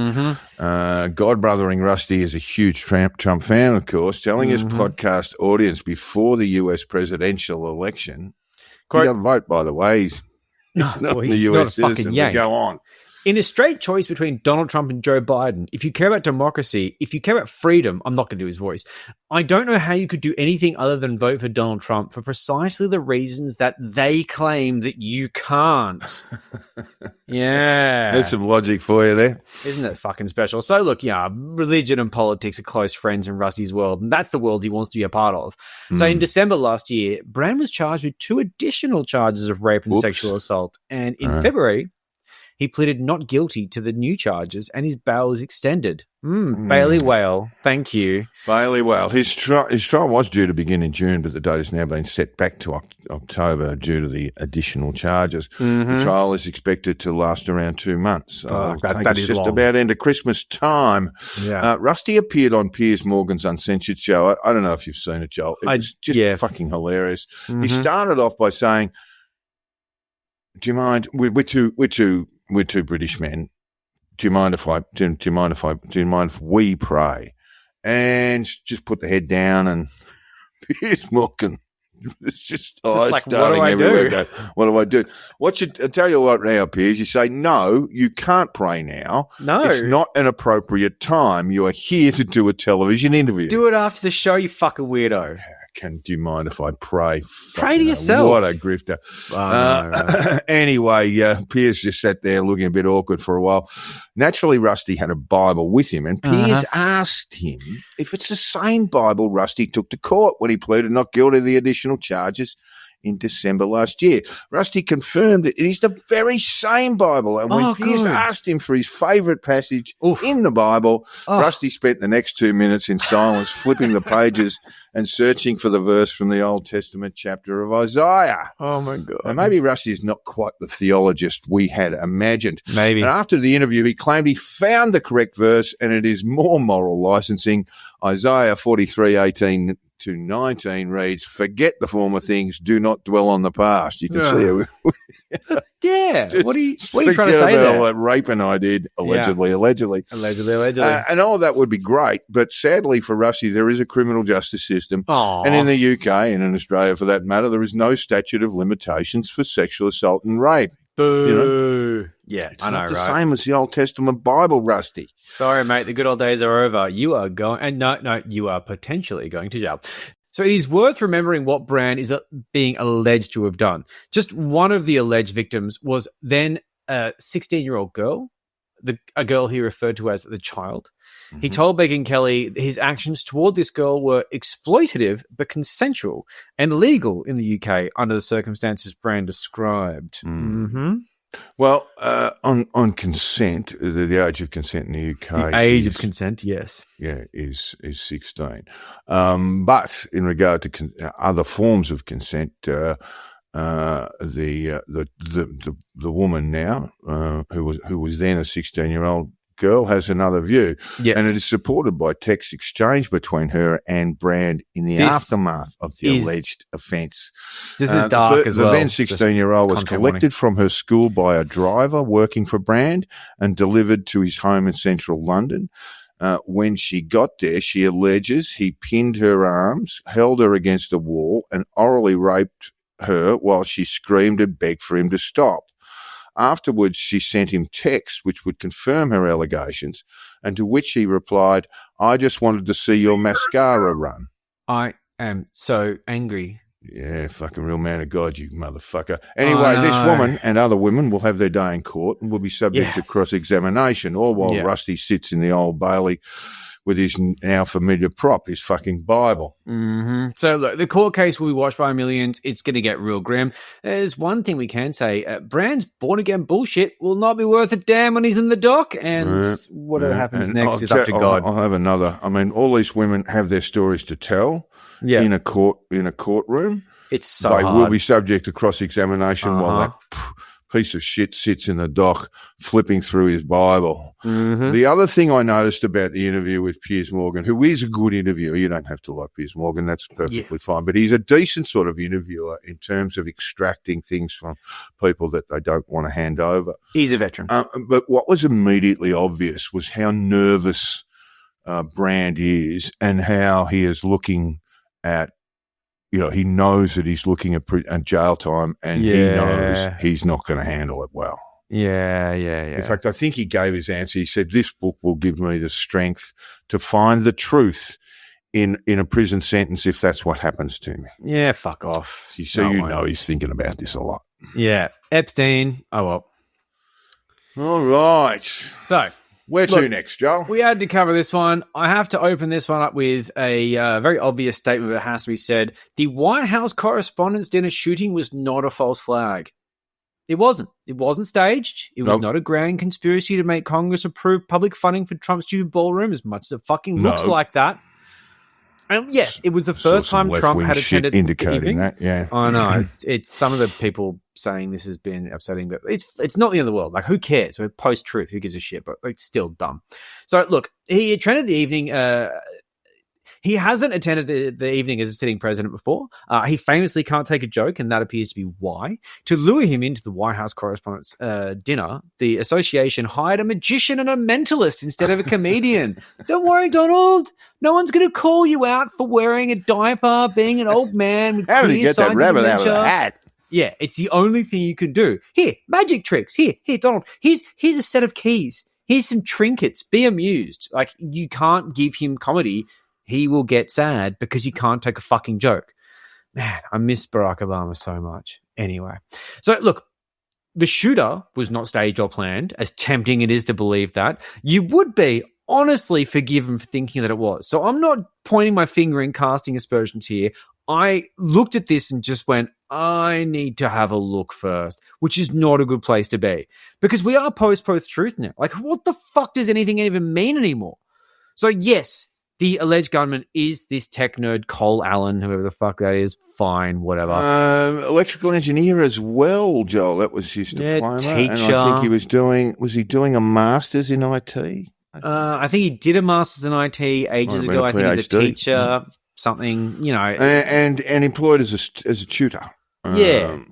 Godbrothering Rusty is a huge Trump fan, of course, telling his podcast audience before the US presidential election. He got a vote, by the way. He's not he's the US not a citizen, fucking yank. Go on. In a straight choice between Donald Trump and Joe Biden, if you care about democracy, if you care about freedom, I'm not going to do his voice. I don't know how you could do anything other than vote for Donald Trump for precisely the reasons that they claim that you can't. Yeah. There's some logic for you there. Isn't that fucking special? So look, religion and politics are close friends in Rusty's world, and that's the world he wants to be a part of. So in December last year, Brand was charged with 2 additional charges of rape and sexual assault. And in February, he pleaded not guilty to the new charges, and his bail was extended. Bailey Whale, thank you. Bailey Whale. His trial was due to begin in June, but the date has now been set back to October due to the additional charges. The trial is expected to last around 2 months. That is just long. About end of Christmas time. Yeah. Rusty appeared on Piers Morgan's Uncensored show. I don't know if you've seen it, Joel. It was just fucking hilarious. He started off by saying, "Do you mind? We're two British men. Do you mind if we pray?" And just put the head down, and Piers Morgan, it's just eyes like, starting everywhere. Go, what do I do? I tell you what now, Piers, you say, no, you can't pray now. No. It's not an appropriate time. You are here to do a television interview. Do it after the show, you fucking weirdo. Do you mind if I pray? Pray to yourself. What a grifter. Anyway, Piers just sat there looking a bit awkward for a while. Naturally, Rusty had a Bible with him, and Piers asked him if it's the same Bible Rusty took to court when he pleaded not guilty of the additional charges in December last year. Rusty confirmed that it is the very same Bible. And when Piers asked him for his favourite passage in the Bible, Rusty spent the next 2 minutes in silence, flipping the pages and searching for the verse from the Old Testament chapter of Isaiah. Oh, my God. And maybe Rusty is not quite the theologist we had imagined. Maybe. And after the interview, he claimed he found the correct verse, and it is more moral licensing. Isaiah 43:18 to 19 reads, "Forget the former things, do not dwell on the past." You can see it. What are you trying to say there? All that raping I did, allegedly. And all that would be great, but sadly for Rusty, there is a criminal justice system. And in the UK and in Australia, for that matter, there is no statute of limitations for sexual assault and rape. Boo. Yeah, it's not the same as the Old Testament Bible, Rusty. Sorry, mate. The good old days are over. You are going, and no, you are potentially going to jail. So it is worth remembering what Brand is being alleged to have done. Just one of the alleged victims was then a 16-year-old girl, a girl he referred to as the child. He told Megyn Kelly his actions toward this girl were exploitative but consensual and legal in the UK under the circumstances Brand described. Well, on consent, the age of consent in the UK, the age of consent, yes, is 16. But in regard to other forms of consent, the woman now, who was then a 16-year-old girl, has another view. Yes. And it is supported by text exchange between her and Brand in the aftermath of the alleged offence. This is dark as well. The then 16-year-old was collected from her school by a driver working for Brand and delivered to his home in central London. When she got there, she alleges he pinned her arms, held her against a wall, and orally raped her while she screamed and begged for him to stop. Afterwards, she sent him texts which would confirm her allegations, and to which he replied, "I just wanted to see your mascara run." I am so angry. Yeah, fucking real man of God, you motherfucker. Anyway, this woman and other women will have their day in court and will be subject to cross-examination, all while Rusty sits in the Old Bailey with his now familiar prop, his fucking Bible. Mm-hmm. So, look, the court case will be watched by millions. It's going to get real grim. There's one thing we can say. Brand's born-again bullshit will not be worth a damn when he's in the dock, and whatever happens next is up to God. I'll have another. I mean, all these women have their stories to tell in a courtroom. It's so They hard. will be subject to cross-examination while that piece of shit sits in the dock flipping through his Bible. Mm-hmm. The other thing I noticed about the interview with Piers Morgan, who is a good interviewer, you don't have to like Piers Morgan, that's perfectly fine, but he's a decent sort of interviewer in terms of extracting things from people that they don't want to hand over. He's a veteran. But what was immediately obvious was how nervous Brand is and how he is looking at, he knows that he's looking at jail time, and he knows he's not going to handle it well. Yeah. In fact, I think he gave his answer. He said, "This book will give me the strength to find the truth in a prison sentence if that's what happens to me." Yeah, fuck off. So he's thinking about this a lot. Yeah. Epstein. Oh, well. All right. So, where to next, Joel? We had to cover this one. I have to open this one up with a very obvious statement, but it has to be said. The White House Correspondents' Dinner shooting was not a false flag. It wasn't. It wasn't staged. It was not a grand conspiracy to make Congress approve public funding for Trump's stupid ballroom, as much as it fucking looks like that. And yes, it was the first time Trump had attended indicating the evening. that. Yeah, I know. It's some of the people saying this has been upsetting, but it's not the end of the world. Like, who cares? We're post-truth. Who gives a shit? But it's still dumb. So look, he attended the evening. He hasn't attended the evening as a sitting president before. He famously can't take a joke, and that appears to be why. To lure him into the White House Correspondents' dinner, the association hired a magician and a mentalist instead of a comedian. Don't worry, Donald. No one's going to call you out for wearing a diaper, being an old man with how did he get that rabbit out of the hat? Yeah, it's the only thing you can do. Here, magic tricks. Here, Donald. Here's a set of keys. Here's some trinkets. Be amused. Like, you can't give him comedy. He will get sad because you can't take a fucking joke. Man, I miss Barack Obama so much. Anyway, so look, the shooter was not staged or planned, as tempting it is to believe that. You would be honestly forgiven for thinking that it was. So I'm not pointing my finger and casting aspersions here. I looked at this and just went, I need to have a look first, which is not a good place to be. Because we are post-truth now. Like, what the fuck does anything even mean anymore? So yes, the alleged gunman is this tech nerd, Cole Allen, whoever the fuck that is. Fine, whatever. Electrical engineer as well, Joel. That was his diploma. Teacher. And I think he was doing a master's in IT? I think he did a master's in IT ages ago. I think he's a teacher, something, And employed as a tutor.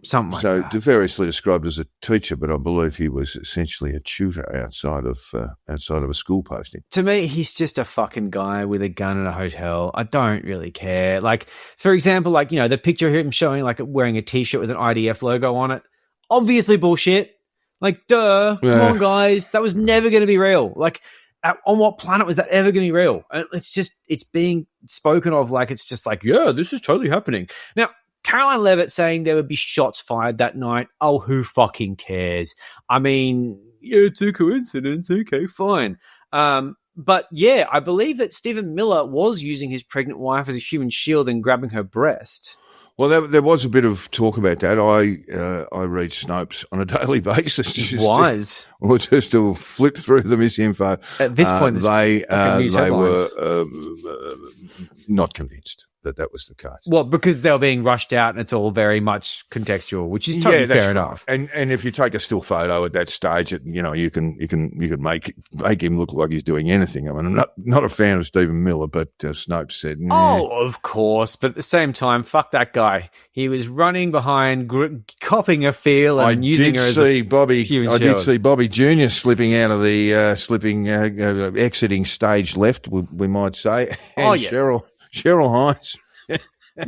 Something like so that. So variously described as a teacher, but I believe he was essentially a tutor outside of a school posting. To me, he's just a fucking guy with a gun in a hotel. I don't really care. Like, for example, the picture of him showing wearing a t-shirt with an IDF logo on it. Obviously bullshit. Like, duh. Come on, guys. That was never going to be real. Like, on what planet was that ever going to be real? It's being spoken of like it's just like, yeah, this is totally happening. Now, Caroline Levitt saying there would be shots fired that night. Oh, who fucking cares? I mean, it's a coincidence. Okay, fine. But yeah, I believe that Stephen Miller was using his pregnant wife as a human shield and grabbing her breast. Well, there was a bit of talk about that. I read Snopes on a daily basis. Just to flip through the misinfo. At this point, they were not convinced. that was the case. Well, because they were being rushed out and it's all very much contextual, which is totally that's fair right. enough. And if you take a still photo at that stage, you can make him look like he's doing anything. I mean, I'm not a fan of Stephen Miller, but Snopes said, nah. Oh, of course. But at the same time, fuck that guy. He was running behind, copping a feel and using her as a human I did shield. see Bobby Jr. slipping out of the exiting stage left, we might say. And Oh, yeah. Cheryl Hines.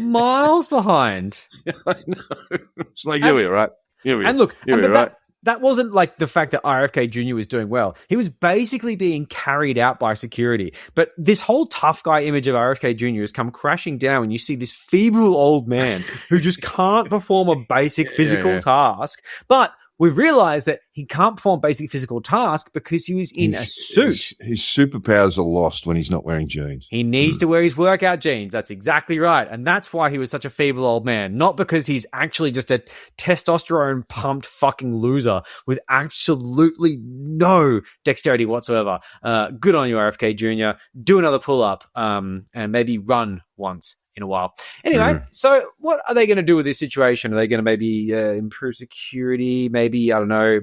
Miles behind. I know. It's like, here we are, right? Here we are. And look, here we but are, right? that wasn't like the fact that RFK Jr. was doing well. He was basically being carried out by security. But this whole tough guy image of RFK Jr. has come crashing down when you see this feeble old man who just can't perform a basic physical task. But we've realized that he can't perform basic physical task because he was in a suit. His superpowers are lost when he's not wearing jeans. He needs to wear his workout jeans. That's exactly right. And that's why he was such a feeble old man. Not because he's actually just a testosterone pumped fucking loser with absolutely no dexterity whatsoever. Good on you, RFK Jr. Do another pull up and maybe run once in a while. Anyway, so what are they going to do with this situation? Are they going to maybe improve security? Maybe, I don't know,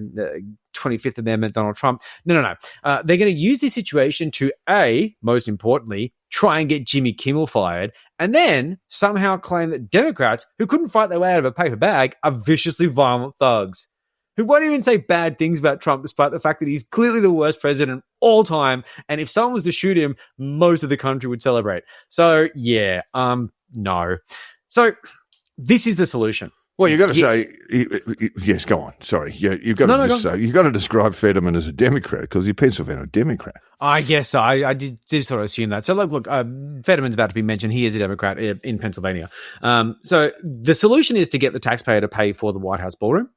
25th Amendment, Donald Trump? No. They're going to use this situation to, most importantly, try and get Jimmy Kimmel fired, and then somehow claim that Democrats, who couldn't fight their way out of a paper bag, are viciously violent thugs who won't even say bad things about Trump, despite the fact that he's clearly the worst president all time. And if someone was to shoot him, most of the country would celebrate. So, yeah, no. So this is the solution. Well, you've got to say, yes, go on. Sorry. You've got to say, you've got to describe Fetterman as a Democrat because he's a Pennsylvania Democrat. I guess so. I did sort of assume that. So look, Fetterman's about to be mentioned. He is a Democrat in Pennsylvania. So the solution is to get the taxpayer to pay for the White House ballroom.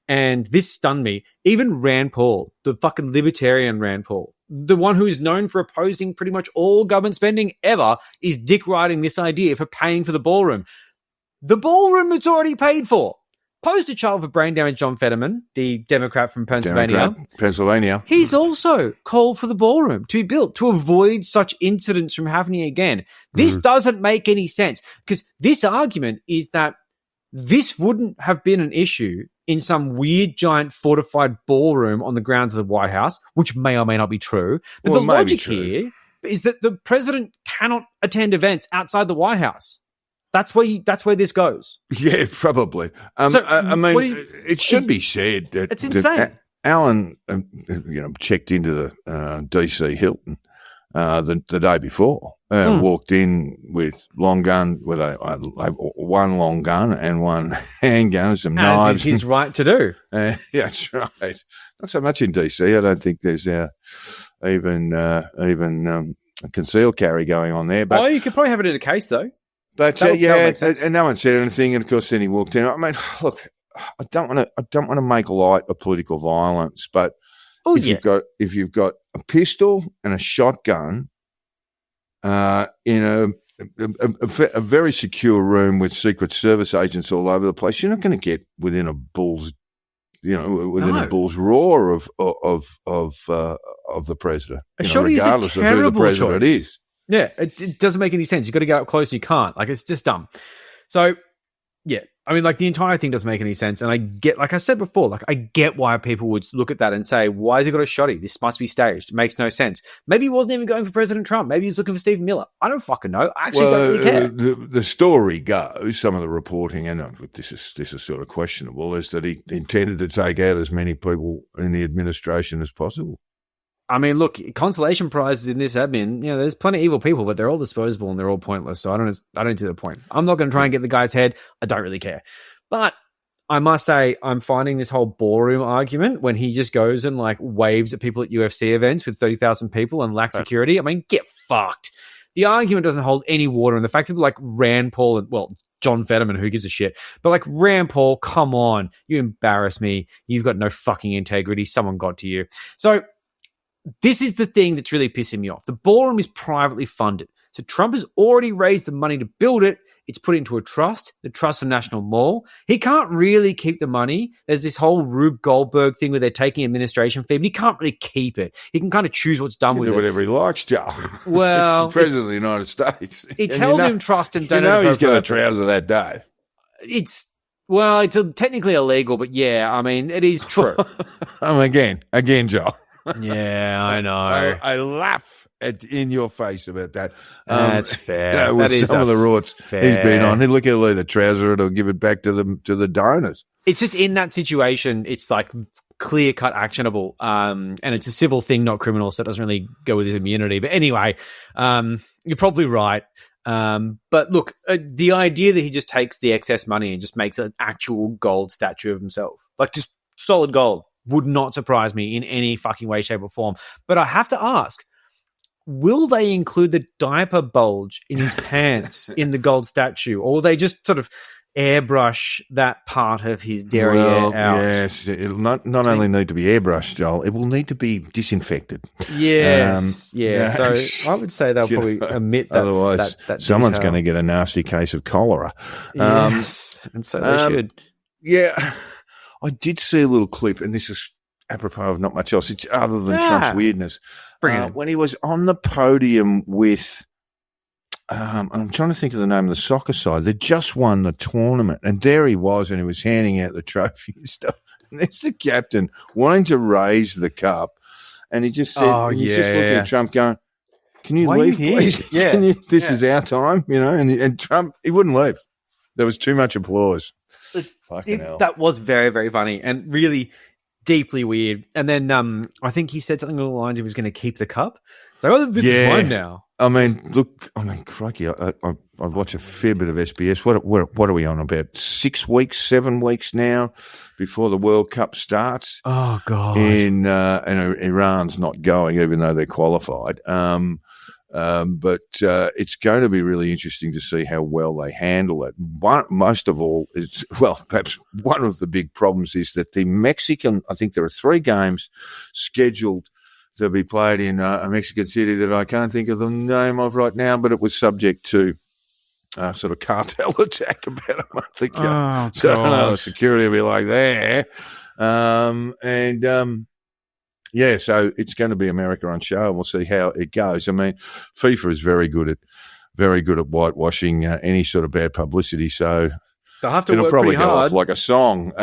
And this stunned me. Even Rand Paul, the fucking libertarian Rand Paul, the one who is known for opposing pretty much all government spending ever, is dick riding this idea for paying for the ballroom. The ballroom that's already paid for. Poster child for brain damage John Fetterman, the Democrat from Pennsylvania. He's also called for the ballroom to be built to avoid such incidents from happening again. This doesn't make any sense because this argument is that this wouldn't have been an issue in some weird giant fortified ballroom on the grounds of the White House, which may or may not be true. But the logic here is that the president cannot attend events outside the White House. That's where this goes. Yeah, probably. So, I mean, it should be said that it's insane. That Alan, checked into the DC Hilton the day before. Walked in with long gun, with one long gun and one handgun and some knives. As is his right to do. Yeah, that's right. Not so much in DC. I don't think there's even concealed carry going on there. But you could probably have it in a case though. But and no one said anything. And of course, then he walked in. I mean, look, I don't want to make light of political violence, but if you've got a pistol and a shotgun in a very secure room with Secret Service agents all over the place, you're not going to get within a bull's a bull's roar of the president. A shotty regardless is a terrible of who the president choice. is. Yeah, it doesn't make any sense. You've got to get up close and you can't. Like, it's just dumb. So, yeah, I mean, like, the entire thing doesn't make any sense. And I get, like I said before, I get why people would look at that and say, why has he got a shotty? This must be staged. It makes no sense. Maybe he wasn't even going for President Trump. Maybe he was looking for Stephen Miller. I don't fucking know. I actually don't really care. The story goes, some of the reporting, and this is sort of questionable, is that he intended to take out as many people in the administration as possible. I mean, look, consolation prizes in this admin, there's plenty of evil people, but they're all disposable and they're all pointless. So I don't see the point. I'm not going to try and get the guy's head. I don't really care. But I must say, I'm finding this whole ballroom argument when he just goes and waves at people at UFC events with 30,000 people and lacks security. I mean, get fucked. The argument doesn't hold any water. And the fact that people like Rand Paul and, John Fetterman, who gives a shit? But Rand Paul, come on. You embarrass me. You've got no fucking integrity. Someone got to you. So this is the thing that's really pissing me off. The ballroom is privately funded. So Trump has already raised the money to build it. It's put into a trust, the Trust for National Mall. He can't really keep the money. There's this whole Rube Goldberg thing where they're taking administration fee, but he can't really keep it. He can kind of choose what's done He with can do it. whatever he likes, Joe. Well, He's the president of the United States. It's And held him trust and donated. he's for going to purpose. trouser that day. It's technically illegal, but yeah, I mean, it is true. Again, Joe. Yeah, I know. I laugh in your face about that. That's fair. With That is some of the rorts fair. he's been on. Look, he'll either trouser it or give it back to the donors. It's just in that situation, it's like clear cut actionable. And it's a civil thing, not criminal, so it doesn't really go with his immunity. But anyway, you're probably right. But look, the idea that he just takes the excess money and just makes an actual gold statue of himself, like just solid gold, would not surprise me in any fucking way, shape, or form. But I have to ask, will they include the diaper bulge in his pants in the gold statue, or will they just sort of airbrush that part of his derriere out? Yes, it'll not only need to be airbrushed, Joel, it will need to be disinfected. Yes, yeah. So I would say they'll probably omit that. Otherwise, that someone's detail. going to get a nasty case of cholera. Yes, and so they should. Yeah, I did see a little clip, and this is apropos of not much else. It's other than Trump's weirdness. Bring it in. When he was on the podium with, I'm trying to think of the name of the soccer side. They just won the tournament, and there he was, and he was handing out the trophy and stuff. And there's the captain wanting to raise the cup, and he just said, he's just looking at Trump, going, "Can you Why are leave, you here?" please? Yeah. This is our time, And Trump, he wouldn't leave. There was too much applause. Fucking hell. That was very, very funny and really deeply weird. And then I think he said something along the lines he was going to keep the cup. It's like, this is mine now. Crikey, I watch a fair bit of SBS. What are we on, about 6 weeks, 7 weeks now before the World Cup starts? Oh, God. And Iran's not going, even though they're qualified. But it's going to be really interesting to see how well they handle it. Most of all, perhaps one of the big problems is that the Mexican, I think there are 3 games scheduled to be played in a Mexican city that I can't think of the name of right now, but it was subject to sort of cartel attack about a month ago. Oh, so I don't know, the security will be like there. Yeah, so it's going to be America on show, and we'll see how it goes. I mean, FIFA is very good at whitewashing any sort of bad publicity. So They'll have to it'll work probably pretty go hard. off like a song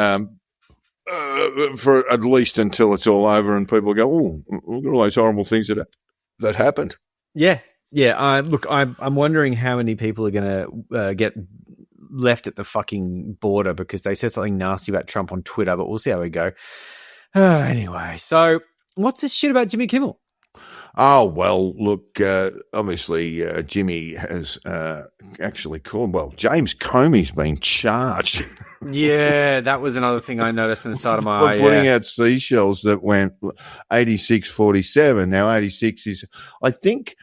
for at least until it's all over, and people go, "Oh, look at all those horrible things that happened." Yeah. Look, I'm wondering how many people are going to get left at the fucking border because they said something nasty about Trump on Twitter, but we'll see how we go. Anyway, so what's this shit about Jimmy Kimmel? Oh, well, look, obviously Jimmy has actually called, James Comey's been charged. Yeah, that was another thing I noticed in the side of my eye. Putting out seashells that went 86-47. Now 86 is, I think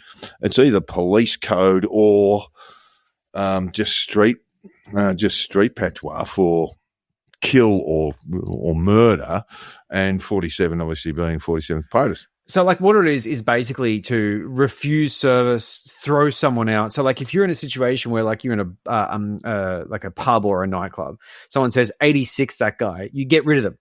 it's either police code or just street patois for kill or murder, and 47 obviously being 47th POTUS. So, like, what it is basically to refuse service, throw someone out. So, like, if you're in a situation where, like, you're in a pub or a nightclub, someone says 86 that guy, you get rid of them.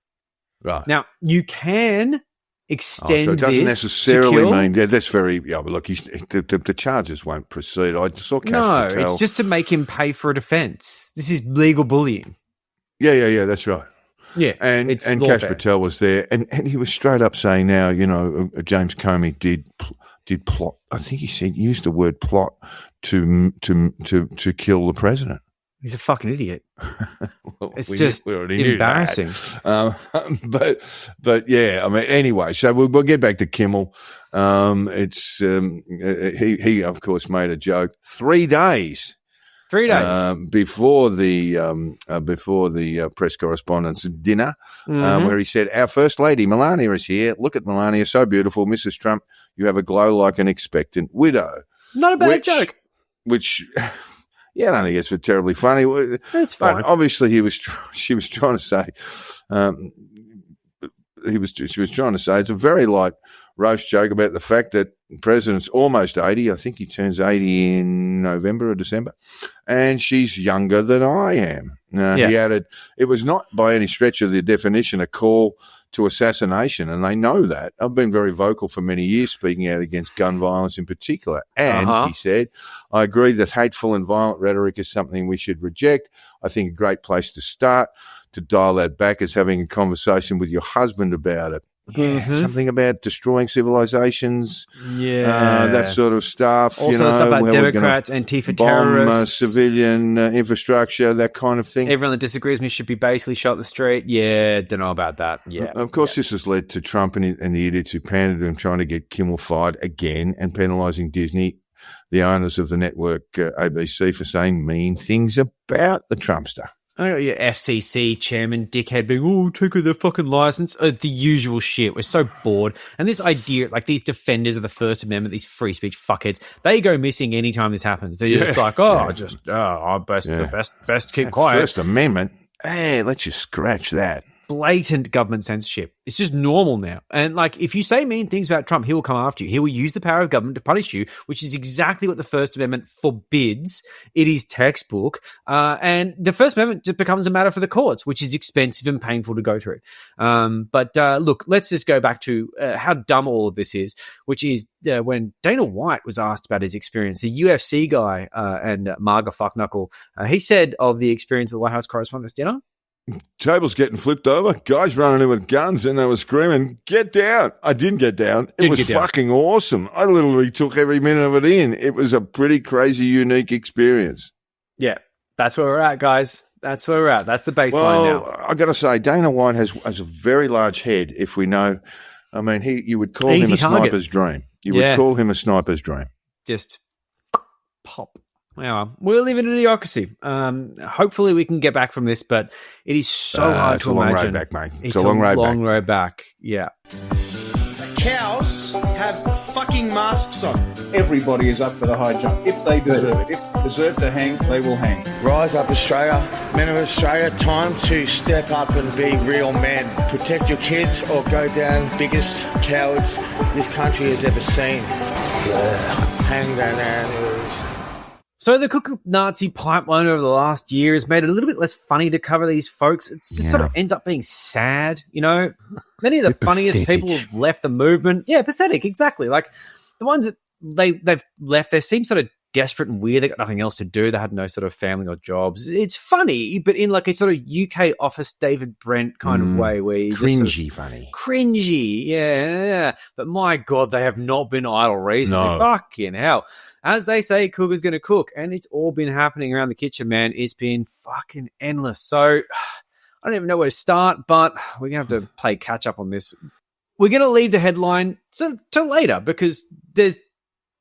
Right. Now, you can extend so it doesn't this necessarily to kill. mean that's very. Yeah, but look, the charges won't proceed. I saw Cash No, Patel. it's just to make him pay for a defense. This is legal bullying. Yeah, that's right. Yeah, and it's Cash lawfare. Patel was there, and he was straight up saying now, James Comey did plot. I think he said used the word plot to kill the president. He's a fucking idiot. Well, It's we just already knew that. embarrassing. But yeah, I mean, anyway, so we'll get back to Kimmel. It's he of course made a joke 3 days. 3 days. Before the press correspondence dinner, where he said, "Our First Lady, Melania, is here. Look at Melania, so beautiful. Mrs. Trump, you have a glow like an expectant widow." Not a bad joke. Which, yeah, I don't think it's terribly funny. That's But fine. obviously, she was trying to say, she was trying to say it's a very roast joke about the fact that the president's almost 80. I think he turns 80 in November or December. And she's younger than I am. He added, it was not by any stretch of the definition a call to assassination, and they know that. I've been very vocal for many years, speaking out against gun violence in particular. And he said, I agree that hateful and violent rhetoric is something we should reject. I think a great place to start to dial that back is having a conversation with your husband about it. Something about destroying civilizations, that sort of stuff. Also, stuff about Democrats, Antifa terrorists, civilian infrastructure, that kind of thing. Everyone that disagrees with me should be basically shot in the street. Yeah, don't know about that. Yeah, of course, this has led to Trump and the idiots who pandered to him trying to get Kimmel fired again and penalising Disney, the owners of the network ABC, for saying mean things about the Trumpster. I got your FCC chairman dickhead being, oh, take the fucking license. The usual shit. We're so bored. And this idea, like these defenders of the First Amendment, these free speech fuckheads, they go missing anytime this happens. They're just like, best keep quiet. First Amendment? Hey, let's just scratch that. Blatant government censorship. It's just normal now. And like, if you say mean things about Trump, he will come after you. He will use the power of government to punish you, which is exactly what the First Amendment forbids. It is textbook. And the First Amendment just becomes a matter for the courts, which is expensive and painful to go through. But look, let's just go back to how dumb all of this is, which is when Dana White was asked about his experience, the UFC guy and Marga Fuckknuckle, he said of the experience of the White House Correspondents' Dinner, tables getting flipped over, guys running in with guns, and they were screaming, get down. I didn't get down. It was fucking awesome. I literally took every minute of it in. It was a pretty crazy, unique experience. Yeah. That's where we're at, guys. That's where we're at. That's the baseline now. I got to say, Dana White has a very large head, if we know. I mean, you would call him a sniper's dream. You would call him a sniper's dream. Just pop. Well, we're living in a idiocracy. Hopefully we can get back from this, but it is so hard to imagine. It's a long road back, mate. It's a long road back. Yeah. Cows have fucking masks on. Everybody is up for the high jump if they deserve it. If they deserve to hang, they will hang. Rise up, Australia. Men of Australia, time to step up and be real men. Protect your kids or go down biggest cowards this country has ever seen. Hang that animals. So the Cook Nazi pipeline over the last year has made it a little bit less funny to cover these folks. It just sort of ends up being sad, you know. Many of the funniest people have left the movement. Yeah, pathetic, exactly. Like the ones that they've left, they seem sort of desperate and weird. They got nothing else to do. They had no sort of family or jobs. It's funny, but in like a sort of UK Office David Brent kind of way, where you cringy, just funny, cringy, yeah. But my God, they have not been idle recently. No. Fucking hell. As they say, Cooker's going to cook, and it's all been happening around the kitchen, man. It's been fucking endless. So I don't even know where to start, but we're going to have to play catch up on this. We're going to leave the headline till later because there's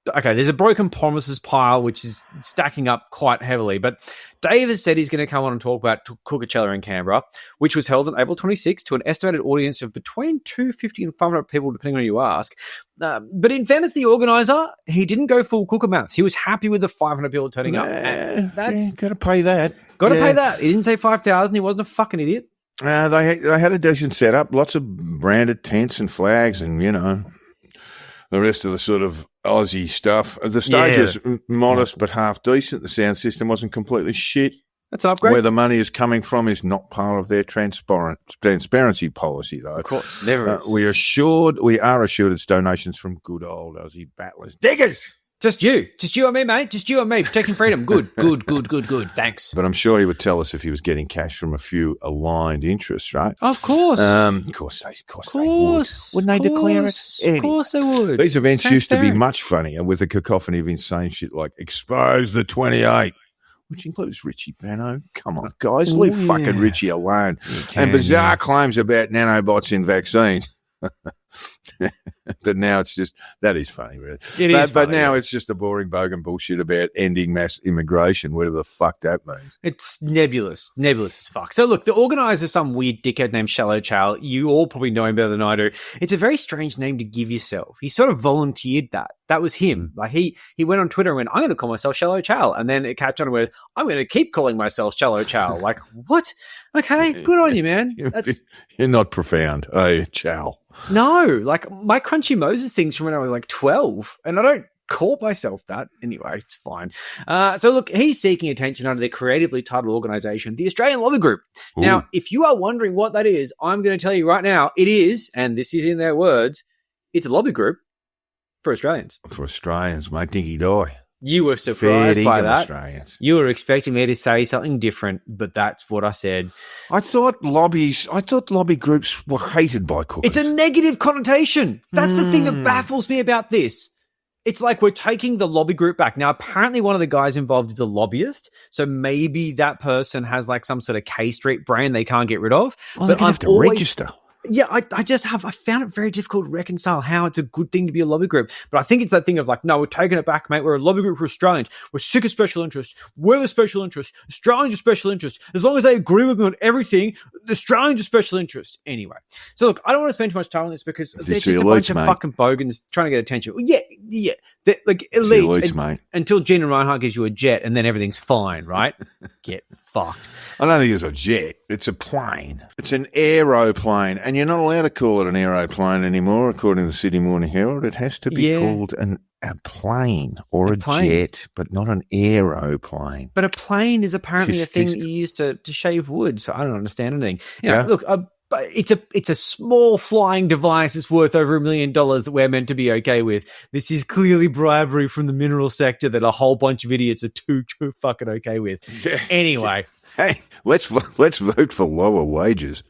a broken promises pile, which is stacking up quite heavily. But Dave has said he's going to come on and talk about Cookerchella in Canberra, which was held on April 26 to an estimated audience of between 250 and 500 people, depending on who you ask. But in fairness to the organizer, he didn't go full Cooker maths. He was happy with the 500 people turning up. And that's got to pay that. Got to pay that. He didn't say 5,000. He wasn't a fucking idiot. They had a decent setup, lots of branded tents and flags, and you know the rest of the sort of Aussie stuff. The stage was modest but half decent. The sound system wasn't completely shit. That's an upgrade. Where the money is coming from is not part of their transparency policy, though. Of course, never is. We are assured it's donations from good old Aussie battlers. Diggers! Just you and me, mate. Just you and me. Protecting freedom. Good. Thanks. But I'm sure he would tell us if he was getting cash from a few aligned interests, right? Of course. Of course they would. Wouldn't they declare it? Anyway, of course they would. These events used to be much funnier with a cacophony of insane shit like Expose the 28, which includes Richie Bano. Come on, guys. Leave fucking Richie alone. And bizarre claims about nanobots in vaccines. But now it's just, that is funny, really. But now it's just a boring bogan bullshit about ending mass immigration, whatever the fuck that means. It's nebulous as fuck. So look, the organizer is some weird dickhead named Shallow Chow. You all probably know him better than I do. It's a very strange name to give yourself. He sort of volunteered that. That was him. Like he went on Twitter and went, I'm going to call myself Shallow Chow. And then it catch on with, I'm going to keep calling myself Shallow Chow. Like, what? Okay, good on you, man. You're not profound, are you, Chow? No, like my Crunchy Moses thing's from when I was like 12, and I don't call myself that. Anyway, it's fine. So look, he's seeking attention under the creatively titled organisation, the Australian Lobby Group. Ooh. Now, if you are wondering what that is, I'm going to tell you right now, it is, and this is in their words, it's a lobby group for Australians. For Australians, mate, dinky die. You were surprised Fair by dinkum that. Australians. You were expecting me to say something different, but that's what I said. I thought lobby groups were hated by cookers. It's a negative connotation. That's the thing that baffles me about this. It's like we're taking the lobby group back. Now, apparently one of the guys involved is a lobbyist, so maybe that person has like some sort of K Street brain they can't get rid of. Well, but they have to register. Yeah, I found it very difficult to reconcile how it's a good thing to be a lobby group. But I think it's that thing of like, no, we're taking it back, mate. We're a lobby group for Australians. We're sick of special interests. We're the special interests. Australians are special interests. As long as they agree with me on everything, the Australians are special interest. Anyway. So look, I don't want to spend too much time on this because there's just a bunch of fucking bogans trying to get attention. Yeah. They're like elites, mate. Until Gina Reinhardt gives you a jet and then everything's fine, right? Get fucked. I don't think it's a jet. It's a plane. It's an aeroplane. And you're not allowed to call it an aeroplane anymore, according to the Sydney Morning Herald. It has to be called a plane or a jet, but not an aeroplane. But a plane is apparently a thing that you use to shave wood, so I don't understand anything. Look, it's a small flying device. It's worth over $1 million that we're meant to be okay with. This is clearly bribery from the mineral sector that a whole bunch of idiots are too fucking okay with. Yeah. Anyway. Hey, let's vote for lower wages.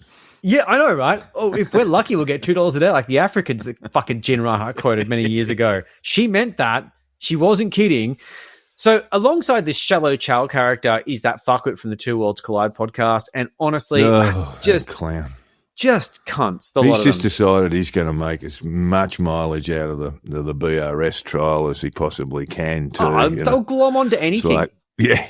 Yeah, I know, right? Oh, if we're lucky, we'll get $2 a day, like the Africans that fucking Jen Reinhardt quoted many years ago. She meant that. She wasn't kidding. So alongside this shallow Chow character is that fuckwit from the Two Worlds Collide podcast. And honestly, just clown. Just cunts. He's just decided he's going to make as much mileage out of the BRS trial as he possibly can. They'll glom onto anything. Like, yeah.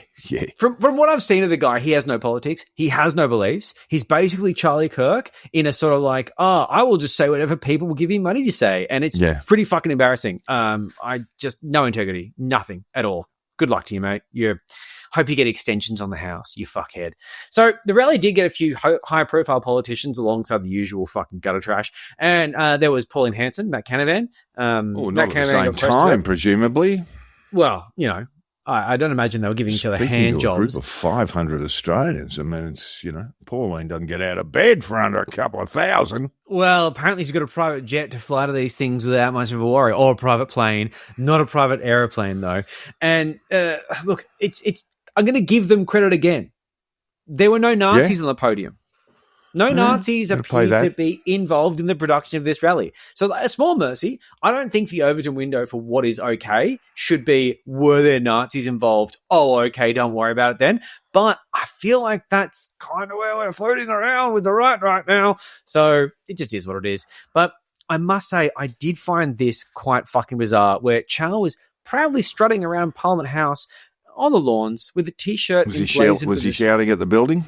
From what I've seen of the guy, he has no politics. He has no beliefs. He's basically Charlie Kirk in a sort of like, I will just say whatever people will give me money to say. And it's pretty fucking embarrassing. I just, no integrity, nothing at all. Good luck to you, mate. Hope you get extensions on the house, you fuckhead. So the rally did get a few high-profile politicians alongside the usual fucking gutter trash. And there was Pauline Hanson, Matt Canavan. Not at the same time, presumably. Well, I don't imagine they were giving each other hand jobs. A group of 500 Australians. I mean, it's, Pauline doesn't get out of bed for under a couple of thousand. Well, apparently she's got a private jet to fly to these things without much of a worry, or a private plane, not a private aeroplane though. And look, I'm going to give them credit again. There were no Nazis on the podium. No Nazis appear to be involved in the production of this rally. So a small mercy. I don't think the Overton window for what is okay should be, were there Nazis involved? Oh, okay, don't worry about it then. But I feel like that's kind of where we're floating around with the right now. So it just is what it is. But I must say, I did find this quite fucking bizarre, where Chow was proudly strutting around Parliament House on the lawns with a T-shirt. Was he shouting at the building?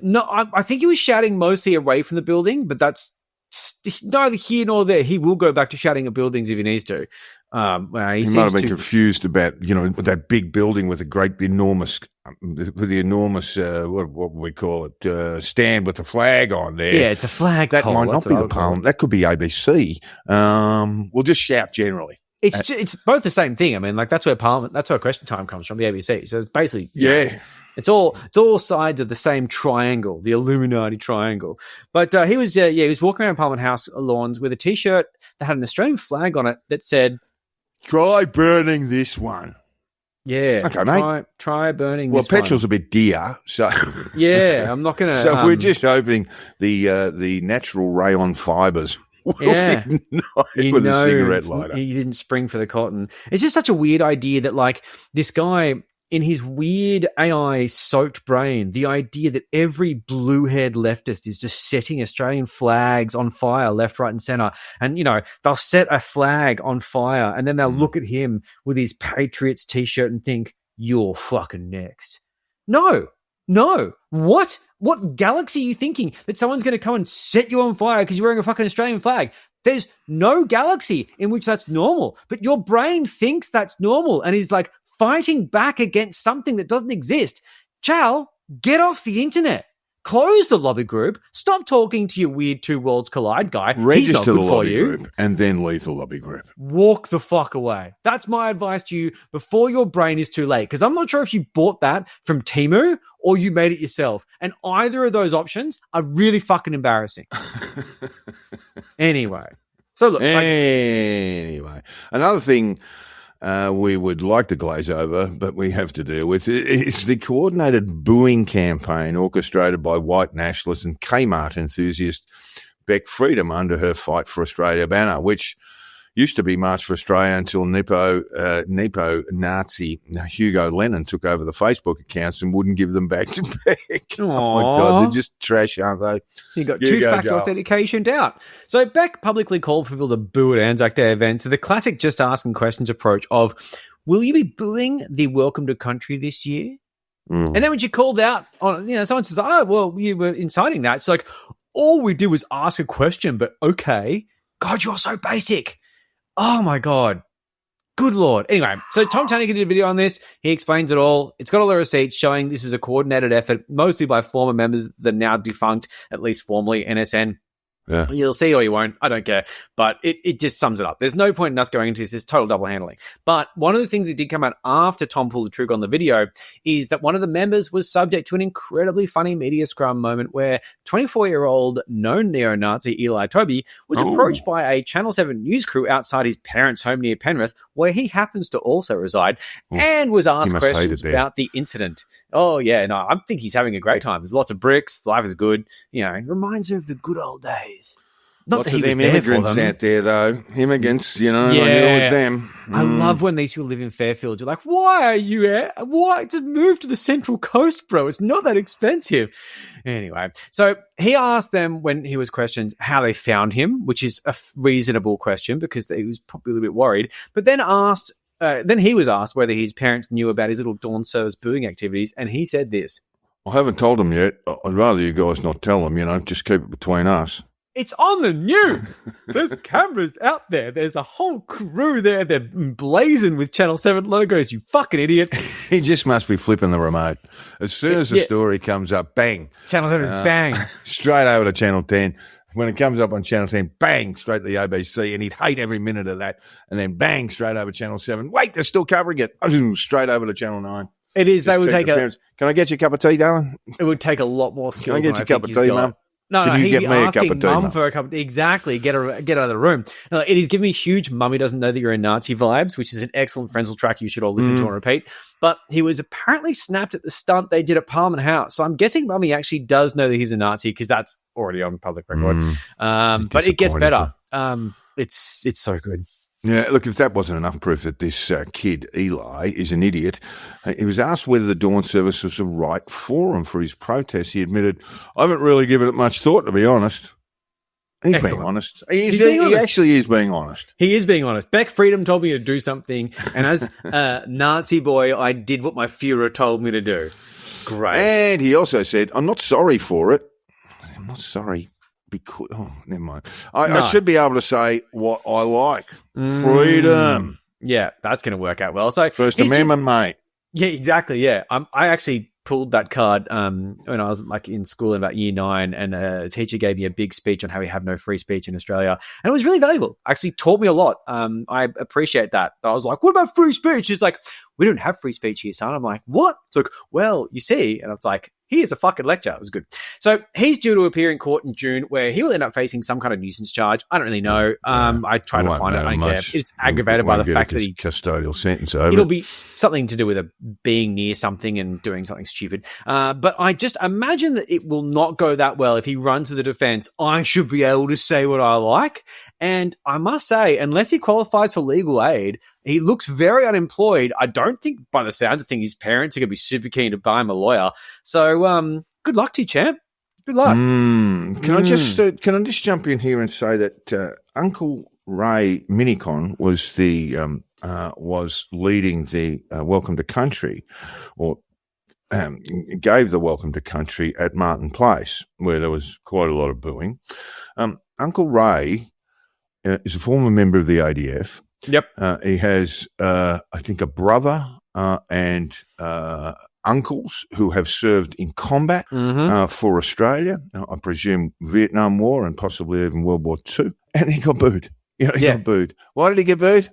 No, I think he was shouting mostly away from the building, but that's neither here nor there. He will go back to shouting at buildings if he needs to. He might have been confused about, that big building with the enormous, what we call it, stand with the flag on there. Yeah, it's a flag. That might not be the Parliament. That could be ABC. We'll just shout generally. It's both the same thing. I mean, like that's where Question Time comes from, the ABC. So it's basically It's all sides of the same triangle, the Illuminati triangle. But he was walking around Parliament House lawns with a T-shirt that had an Australian flag on it that said, "Try burning this one." Yeah, okay, mate. Try burning. Well, petrol's a bit dear, so I'm not gonna. So we're just hoping the natural rayon fibres. Yeah, with a cigarette lighter. He didn't spring for the cotton. It's just such a weird idea that, like, this guy in his weird AI-soaked brain, the idea that every blue-haired leftist is just setting Australian flags on fire left, right, and centre. And, they'll set a flag on fire and then they'll look at him with his Patriots T-shirt and think, you're fucking next. No. What galaxy are you thinking that someone's going to come and set you on fire because you're wearing a fucking Australian flag? There's no galaxy in which that's normal, but your brain thinks that's normal and is like fighting back against something that doesn't exist. Chow, get off the internet. Close the lobby group. Stop talking to your weird two worlds collide guy. He's not Register good the for lobby you. group and then leave the lobby group. Walk the fuck away. That's my advice to you before your brain is too late. Because I'm not sure if you bought that from Temu or you made it yourself. And either of those options are really fucking embarrassing. Anyway. So look. Anyway, another thing we would like to glaze over, but we have to deal with, is the coordinated booing campaign orchestrated by white nationalist and Kmart enthusiast Beck Freedom under her Fight for Australia banner, which used to be March for Australia until Nepo Nazi Hugo Lennon took over the Facebook accounts and wouldn't give them back to Beck. Oh my God, they're just trash, aren't they? You got two-factor authentication out. So Beck publicly called for people to boo at Anzac Day event. So the classic just asking questions approach of, will you be booing the Welcome to Country this year? And then when she called out on, someone says, oh, well, you were inciting that. It's like, all we did was ask a question, but okay. God, you're so basic. Oh, my God. Good Lord. Anyway, so Tom Tanigan did a video on this. He explains it all. It's got all the receipts showing this is a coordinated effort, mostly by former members that are now defunct, at least formally, NSN. Yeah. You'll see or you won't. I don't care. But it just sums it up. There's no point in us going into this. It's total double handling. But one of the things that did come out after Tom pulled the trigger on the video is that one of the members was subject to an incredibly funny media scrum moment where 24-year-old known neo-Nazi Eli Toby was approached by a Channel 7 news crew outside his parents' home near Penrith, where he happens to also reside, and was asked questions about the incident. Oh, yeah. No, I think he's having a great time. There's lots of bricks. Life is good. It reminds her of the good old days. Not Lots that he of was them there immigrants for them. out there, though. Immigrants, I knew it was them. I love when these people live in Fairfield. You're like, why are you here? Why? Just move to the Central Coast, bro. It's not that expensive. Anyway, so he asked them when he was questioned how they found him, which is a reasonable question because he was probably a little bit worried. But then he was asked whether his parents knew about his little dawn service booing activities, and he said this. I haven't told them yet. I'd rather you guys not tell them, just keep it between us. It's on the news. There's cameras out there. There's a whole crew there. They're blazing with Channel 7 logos, you fucking idiot. He just must be flipping the remote. As soon as the story comes up, bang. Channel 7 is bang. Straight over to Channel 10. When it comes up on Channel 10, bang, straight to the ABC. And he'd hate every minute of that. And then bang, straight over Channel 7. Wait, they're still covering it. Straight over to Channel 9. It is. They would take Can I get you a cup of tea, darling? It would take a lot more skill. Can I get you a cup of tea, Mum? No, Can you he'd get be me a asking cup of tea, Mum Mum? for a cup of tea. Exactly. Get out of the room. No, it is giving me huge Mummy doesn't know that you're in Nazi vibes, which is an excellent Frenzel track you should all listen to and repeat. But he was apparently snapped at the stunt they did at Parliament House. So I'm guessing Mummy actually does know that he's a Nazi because that's already on public record. But it gets better. It's so good. Yeah, look, if that wasn't enough proof that this kid, Eli, is an idiot, he was asked whether the dawn service was the right forum for his protest. He admitted, I haven't really given it much thought, to be honest. He's being honest. He actually is being honest. He is being honest. Beck Freedom told me to do something, and as a Nazi boy, I did what my Führer told me to do. Great. And he also said, I'm not sorry for it. I'm not sorry. Because, never mind. I should be able to say what I like. Freedom. Yeah, that's going to work out well. So First Amendment, mate. Yeah, exactly. Yeah, I actually pulled that card when I was in school in about year 9, and a teacher gave me a big speech on how we have no free speech in Australia, and it was really valuable. Actually, taught me a lot. I appreciate that. I was like, "What about free speech?" She's like, "We don't have free speech here, son." I'm like, "What?" It's like, "Well, you see," and I was like, here's a fucking lecture. It was good. So he's due to appear in court in June where he will end up facing some kind of nuisance charge. I don't really know. I tried to find it. I don't care. It's aggravated by the fact that he custodial sentence over. It'll be something to do with being near something and doing something stupid. But I just imagine that it will not go that well if he runs to the defense. I should be able to say what I like. And I must say, unless he qualifies for legal aid, he looks very unemployed. I don't think, by the sounds of things, his parents are going to be super keen to buy him a lawyer. So, good luck to you, champ. Good luck. Can I just jump in here and say that Uncle Ray Minicon was was leading the Welcome to Country, or gave the Welcome to Country at Martin Place, where there was quite a lot of booing. Uncle Ray is a former member of the ADF. Yep. He has, I think, a brother and uncles who have served in combat for Australia. I presume Vietnam War and possibly even World War II. And he got booed. He got booed. Why did he get booed?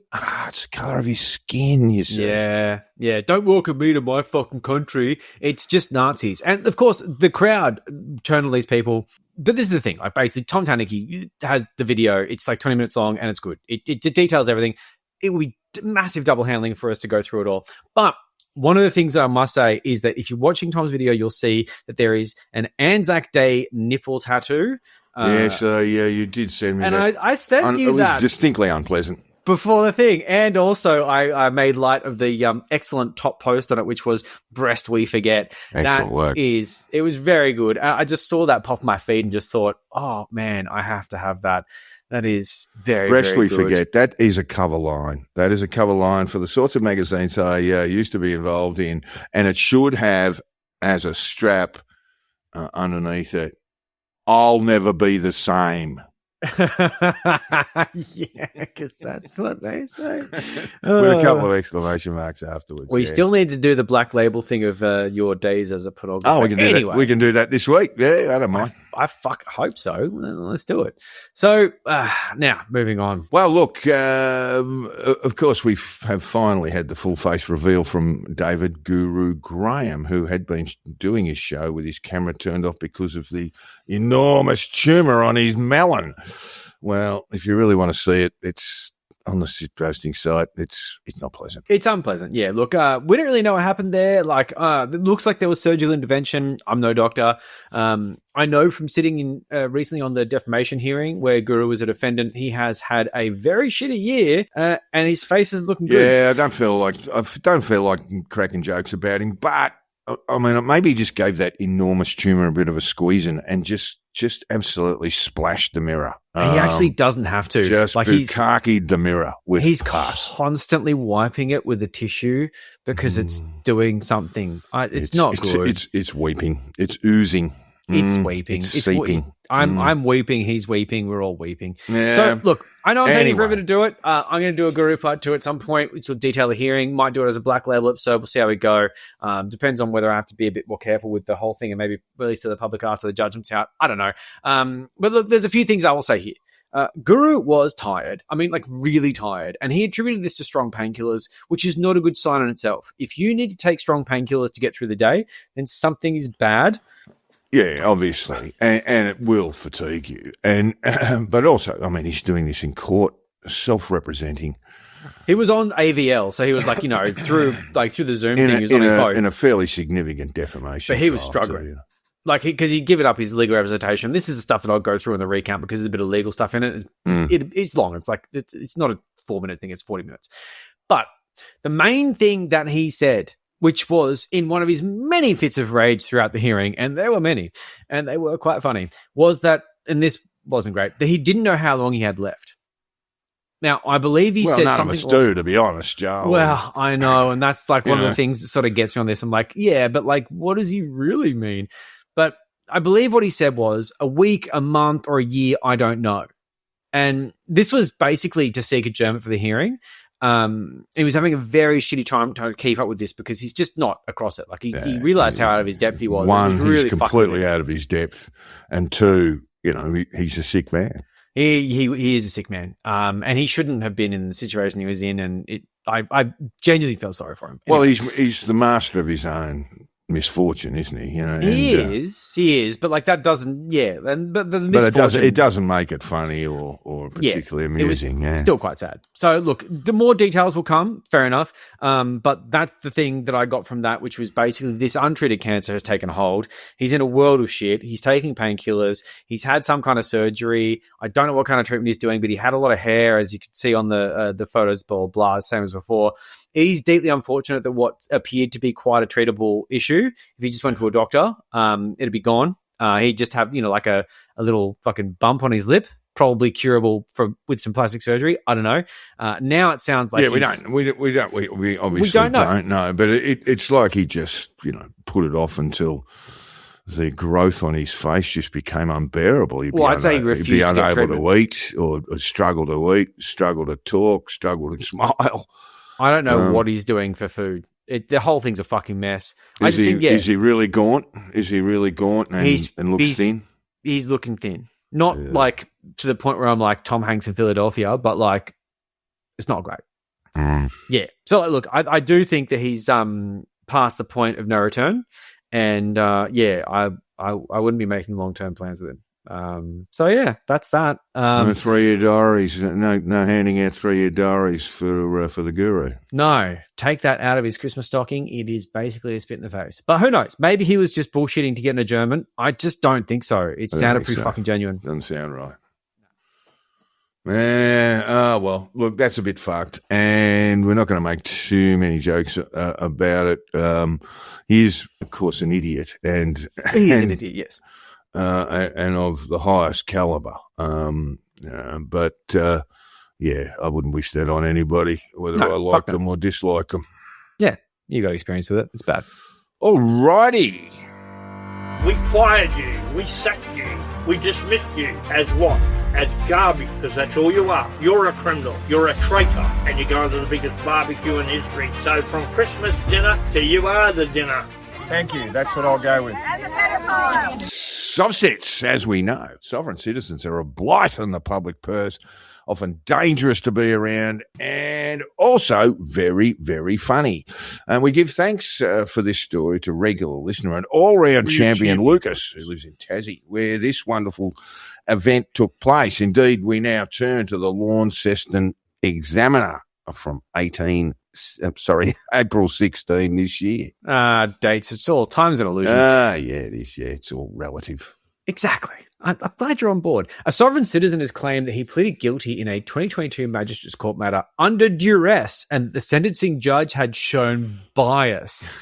It's the colour of his skin, you see. Yeah. Don't welcome me to my fucking country. It's just Nazis. And, of course, the crowd turned to these people. But this is the thing. Like, basically, Tom Tanuki has the video. It's like 20 minutes long, and it's good. It details everything. It will be massive double handling for us to go through it all. But one of the things that I must say is that if you're watching Tom's video, you'll see that there is an Anzac Day nipple tattoo. You did send me and that. I sent you that. It was distinctly unpleasant. Before the thing. And also, I made light of the excellent top post on it, which was Breast We Forget. Excellent work. It was very good. I just saw that pop my feed and just thought, oh, man, I have to have that. That is very, Breast very We good. Forget. That is a cover line. That is a cover line for the sorts of magazines I used to be involved in. And it should have, as a strap underneath it, I'll never be the same. Yeah, because that's what they say. With a couple of exclamation marks afterwards. We still need to do the black label thing of your days as a pornographer. Oh, we can do that. We can do that this week. Yeah, I don't mind. I hope so. Let's do it. So now, moving on. Well, look, of course, we have finally had the full face reveal from David Guru Graham, who had been doing his show with his camera turned off because of the enormous tumour on his melon. Well, if you really want to see it, it's on the sit roasting site. It's not pleasant. It's unpleasant. Yeah, look, we don't really know what happened there. Like, it looks like there was surgical intervention. I'm no doctor. I know from sitting in recently on the defamation hearing where Guru was a defendant, he has had a very shitty year, and his face is looking good. Yeah, I don't feel like cracking jokes about him, but I mean, maybe he just gave that enormous tumour a bit of a squeezing and just absolutely splashed the mirror. He actually doesn't have to. Just like bukkakied the mirror with pus. Constantly wiping it with a tissue because it's doing something. It's not good. It's weeping. It's oozing. It's weeping. It's seeping. I'm weeping. He's weeping. We're all weeping. Yeah. So, look, I know I'm taking forever to do it. I'm going to do a Guru part 2 at some point, which will detail the hearing. Might do it as a black label episode. We'll see how we go. Depends on whether I have to be a bit more careful with the whole thing and maybe release to the public after the judgment's out. I don't know. But look, there's a few things I will say here. Guru was tired. I mean, like really tired. And he attributed this to strong painkillers, which is not a good sign in itself. If you need to take strong painkillers to get through the day, then something is bad. Yeah, obviously, and it will fatigue you. And but also, I mean, he's doing this in court, self-representing. He was on AVL, so he was like, through the Zoom thing, he was on his boat in a fairly significant defamation. But he was struggling, because he'd given up his legal representation. This is the stuff that I'll go through in the recount because there's a bit of legal stuff in it. It's long. It's like it's not a 4-minute thing; it's 40 minutes. But the main thing that he said, which was in one of his many fits of rage throughout the hearing, and there were many, and they were quite funny, was that, and this wasn't great, that he didn't know how long he had left. Now, I believe he said none something... of us do, to be honest, Joe. Well, I know, and that's like one of the things that sort of gets me on this. I'm like, yeah, but like, what does he really mean? But I believe what he said was a week, a month, or a year, I don't know. And this was basically to seek adjournment for the hearing. He was having a very shitty time trying to keep up with this because he's just not across it. Like he realized how out of his depth he was. One, really he's completely out of his depth, and two, he's a sick man. He is a sick man, and he shouldn't have been in the situation he was in. And I genuinely felt sorry for him. Anyway. Well, he's the master of his own misfortune, isn't he? He is, but like that doesn't, but the misfortune, it doesn't make it funny or particularly amusing. It was still quite sad. So look, the more details will come, fair enough. But that's the thing that I got from that, which was basically this untreated cancer has taken hold. He's in a world of shit. He's taking painkillers. He's had some kind of surgery. I don't know what kind of treatment he's doing, but he had a lot of hair, as you can see on the photos, blah, same as before. It is deeply unfortunate that what appeared to be quite a treatable issue, if he just went to a doctor, it'd be gone. He'd just have, like a little fucking bump on his lip, probably curable with some plastic surgery. I don't know. Now it sounds like we obviously don't know. But it's like he just put it off until the growth on his face just became unbearable. I'd say he refused he'd be to get unable treatment. to eat or struggle to eat, struggle to talk, struggle to smile. I don't know what he's doing for food. The whole thing's a fucking mess. Is he really gaunt? Is he really gaunt and looks thin? He's looking thin. Not like to the point where I'm like Tom Hanks in Philadelphia, but like it's not great. Yeah. So look, I do think that he's past the point of no return, and I wouldn't be making long-term plans with him. So yeah, that's that. No 3-year diaries. No handing out 3-year diaries for the guru. No, take that out of his Christmas stocking. It is basically a spit in the face. But who knows? Maybe he was just bullshitting to get an adjournment. I just don't think so. It sounded pretty fucking genuine. Doesn't sound right. Man, well, look, that's a bit fucked, and we're not going to make too many jokes about it. He's, of course, an idiot, and he is an idiot, yes. And of the highest caliber. But I wouldn't wish that on anybody, whether I like them or dislike them. Yeah, you got experience with it. It's bad. Alrighty. We fired you. We sacked you. We dismissed you as what? As garbage, because that's all you are. You're a criminal. You're a traitor. And you're going to the biggest barbecue in history. So from Christmas dinner to you are the dinner. Thank you. That's what I'll go with. Subsets, as we know, sovereign citizens are a blight on the public purse, often dangerous to be around, and also very, very funny. And we give thanks for this story to regular listener and all-round champion Lucas, who lives in Tassie, where this wonderful event took place. Indeed, we now turn to the Launceston Examiner from April 16 this year. Dates, it's all time's an illusion. Yeah, it is. Yeah, it's all relative. Exactly. I'm glad you're on board. A sovereign citizen has claimed that he pleaded guilty in a 2022 Magistrates Court matter under duress, and the sentencing judge had shown bias.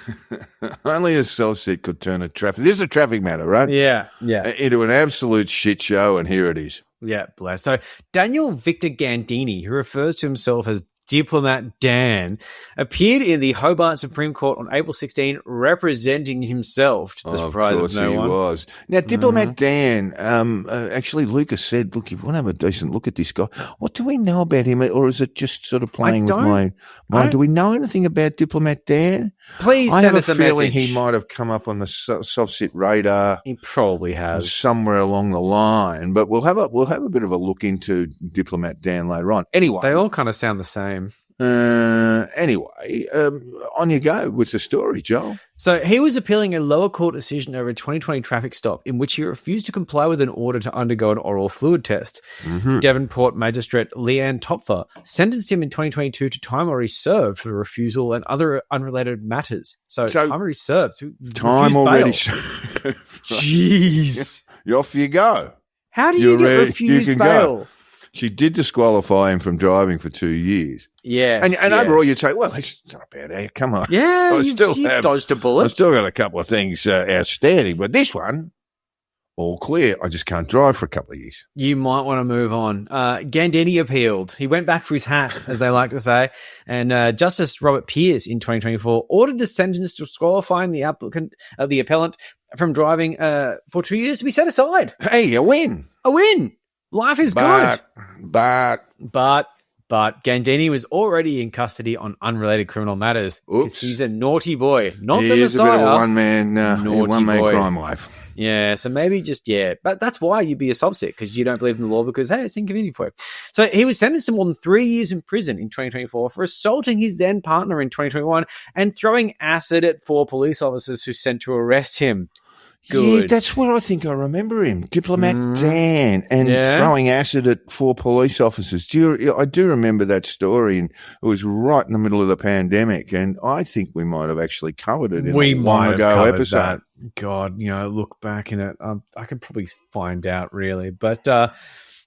Only a self-set could turn a traffic. This is a traffic matter, right? Yeah. Into an absolute shit show, and here it is. Yeah, bless. So Daniel Victor Gandini, who refers to himself as Diplomat Dan, appeared in the Hobart Supreme Court on April 16, representing himself, to the surprise of no one. He was. Now, Diplomat Dan, actually, Lucas said, look, if you want to have a decent look at this guy, what do we know about him? Or is it just sort of playing with my mind? Do we know anything about Diplomat Dan? Please send us a message. I have a feeling he might have come up on the soft-sit radar. He probably has. Somewhere along the line. But we'll have a bit of a look into Diplomat Dan later on. Anyway. They all kind of sound the same. Anyway, on you go with the story, Joel. So he was appealing a lower court decision over a 2020 traffic stop in which he refused to comply with an order to undergo an oral fluid test. Mm-hmm. Devonport magistrate Leanne Topfer sentenced him in 2022 to time already served for the refusal and other unrelated matters. So time already served. Time already served. Jeez. Off you go. How do you get refused bail? Go. She did disqualify him from driving for 2 years. Yes. And overall, you'd say, well, it's not a bad. Come on. Yeah, you've dodged a bullet. I've still got a couple of things outstanding, but this one, all clear. I just can't drive for a couple of years. You might want to move on. Gandini appealed. He went back for his hat, as they like to say. And Justice Robert Pierce in 2024 ordered the sentence disqualifying the appellant from driving for 2 years to be set aside. Hey, a win. A win. Life is good. But Gandini was already in custody on unrelated criminal matters. Oops. He's a naughty boy. Not he the is Messiah. A bit of a one-man crime life. Yeah, so maybe just, But that's why you'd be a subset, because you don't believe in the law because, hey, it's inconvenient for you. So he was sentenced to more than 3 years in prison in 2024 for assaulting his then partner in 2021 and throwing acid at 4 police officers who sent to arrest him. Good. Yeah, that's where I think I remember him, Diplomat Dan, and throwing acid at 4 police officers. I do remember that story, and it was right in the middle of the pandemic, and I think we might have actually covered it in a long ago episode. That. God, look back in it. I could probably find out, really. But, So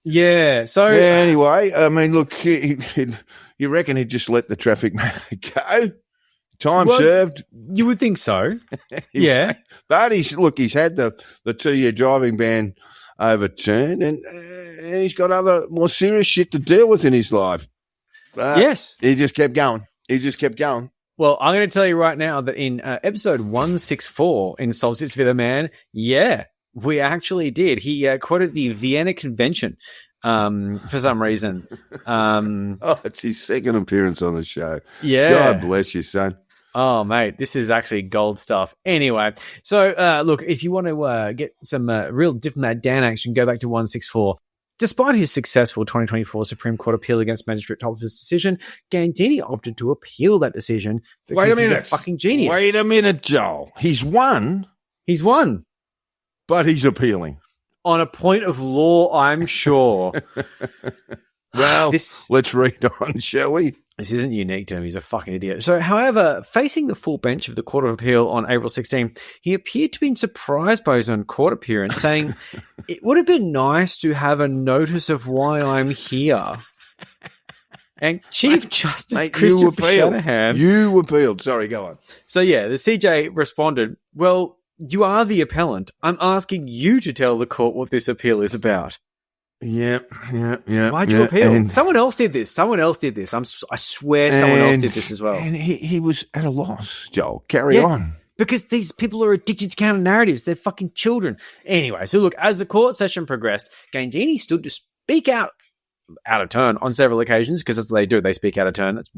anyway, I mean, look, you reckon he'd just let the traffic matter go? Time served. You would think so. Yeah. But he's had the 2-year driving ban overturned, and he's got other more serious shit to deal with in his life. Yes. He just kept going. Well, I'm going to tell you right now that in episode 164 in Solstice for the Man, we actually did. He quoted the Vienna Convention for some reason. It's his second appearance on the show. Yeah. God bless you, son. Oh, mate, this is actually gold stuff. Anyway, so look, if you want to get some real Diplomat Dan action, go back to 164. Despite his successful 2024 Supreme Court appeal against Magistrate Topfer's decision, Gandini opted to appeal that decision because Wait a minute. he's a fucking genius. Wait a minute, Joel. He's won, He's won. but he's appealing. On a point of law, I'm sure. Well, let's read on, shall we? This isn't unique to him. He's a fucking idiot. So, however, facing the full bench of the Court of Appeal on April 16, he appeared to be surprised by his own court appearance, saying, "It would have been nice to have a notice of why I'm here." And Chief Justice Christopher Shanahan... You appealed. Sorry, go on. So, yeah, the CJ responded, "Well, you are the appellant. I'm asking you to tell the court what this appeal is about." Yeah. Why'd you appeal? Someone else did this. I swear someone else did this as well. And he was at a loss, Joel. Carry on. Because these people are addicted to counter narratives. They're fucking children. Anyway, so look, as the court session progressed, Gandini stood to speak out of turn on several occasions, because that's what they do. They speak out of turn. That's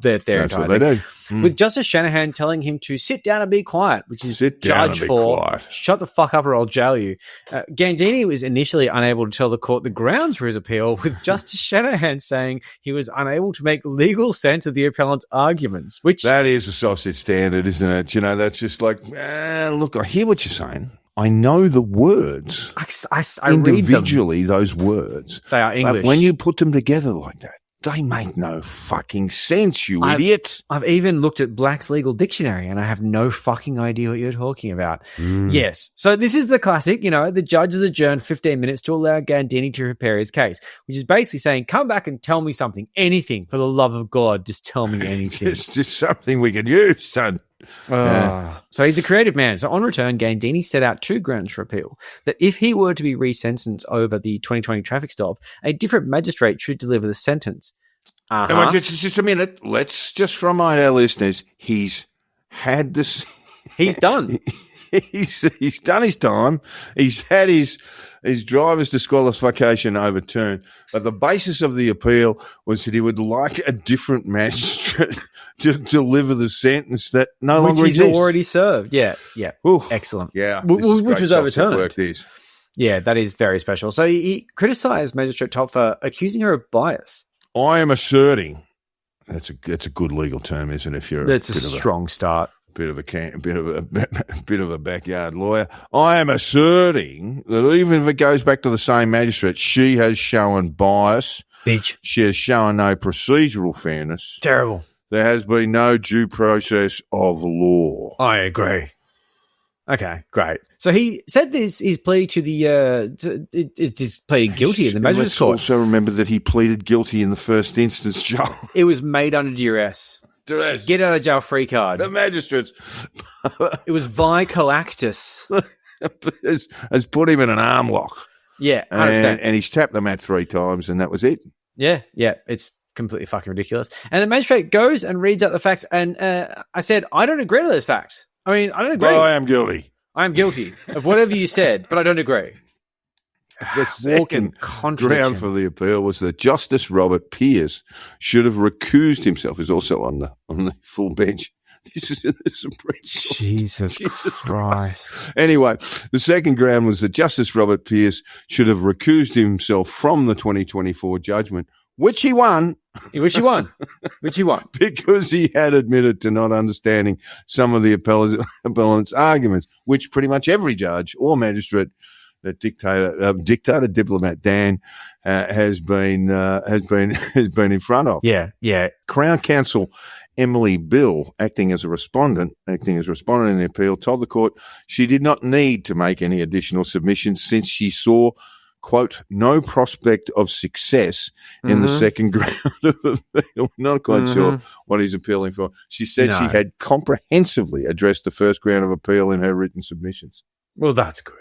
their That's entire what they thing. do. With Justice Shanahan telling him to sit down and be quiet, which is Sit down judge and be for quiet. shut the fuck up or I'll jail you. Gandini was initially unable to tell the court the grounds for his appeal, with Justice Shanahan saying he was unable to make legal sense of the appellant's arguments, which... That is a sausage standard, isn't it? You know, that's just like, look, I hear what you're saying. I know the words. I read them. Individually, those words. They are English. But when you put them together like that, they make no fucking sense, you idiots. I've even looked at Black's Legal Dictionary and I have no fucking idea what you're talking about. Yes. So this is the classic, the judge is adjourned 15 minutes to allow Gandini to prepare his case, which is basically saying, come back and tell me something, anything, for the love of God, just tell me anything. It's just something we can use, son. So he's a creative man. So on return, Gandini set out 2 grounds for appeal. That if he were to be resentenced over the 2020 traffic stop, a different magistrate should deliver the sentence. Just a minute. Let's just remind our listeners, he's had this. He's done. He's done his time. He's had his driver's disqualification overturned. But the basis of the appeal was that he would like a different magistrate to deliver the sentence that no longer exists. Which he's already served. Yeah. Ooh, excellent. Yeah. Which was overturned. Work, this. Yeah, that is very special. So he criticised Magistrate Topfer, accusing her of bias. I am asserting. That's a good legal term, isn't it? If you're that's a strong start. Bit of a backyard lawyer. I am asserting that even if it goes back to the same magistrate, she has shown bias. Bitch. She has shown no procedural fairness. Terrible. There has been no due process of law. I agree. Okay, great. So he said his plea to the he's pleading guilty in the magistrate's court. Let's also remember that he pleaded guilty in the first instance, Joe. It was made under duress. Get out of jail free card. The magistrates. It was vico actus. has put him in an arm lock. Yeah, 100%. And he's tapped the mat 3 times, and that was it. Yeah, it's completely fucking ridiculous. And the magistrate goes and reads out the facts, and I said, I don't agree to those facts. I mean, I don't agree. Well, I am guilty. I am guilty of whatever you said, but I don't agree. The second ground for the appeal was that Justice Robert Pierce should have recused himself. He's also on the full bench. This is in the Supreme Court. Jesus Christ. Anyway, the second ground was that Justice Robert Pierce should have recused himself from the 2024 judgment, which he won. Which he won. Because he had admitted to not understanding some of the appellant's arguments, which pretty much every judge or magistrate that dictator diplomat Dan has been in front of. Yeah. Crown Counsel Emily Bill, acting as a respondent in the appeal, told the court she did not need to make any additional submissions since she saw, quote, no prospect of success in the second ground of appeal. Not quite sure what he's appealing for. She said she had comprehensively addressed the first ground of appeal in her written submissions. Well, that's good.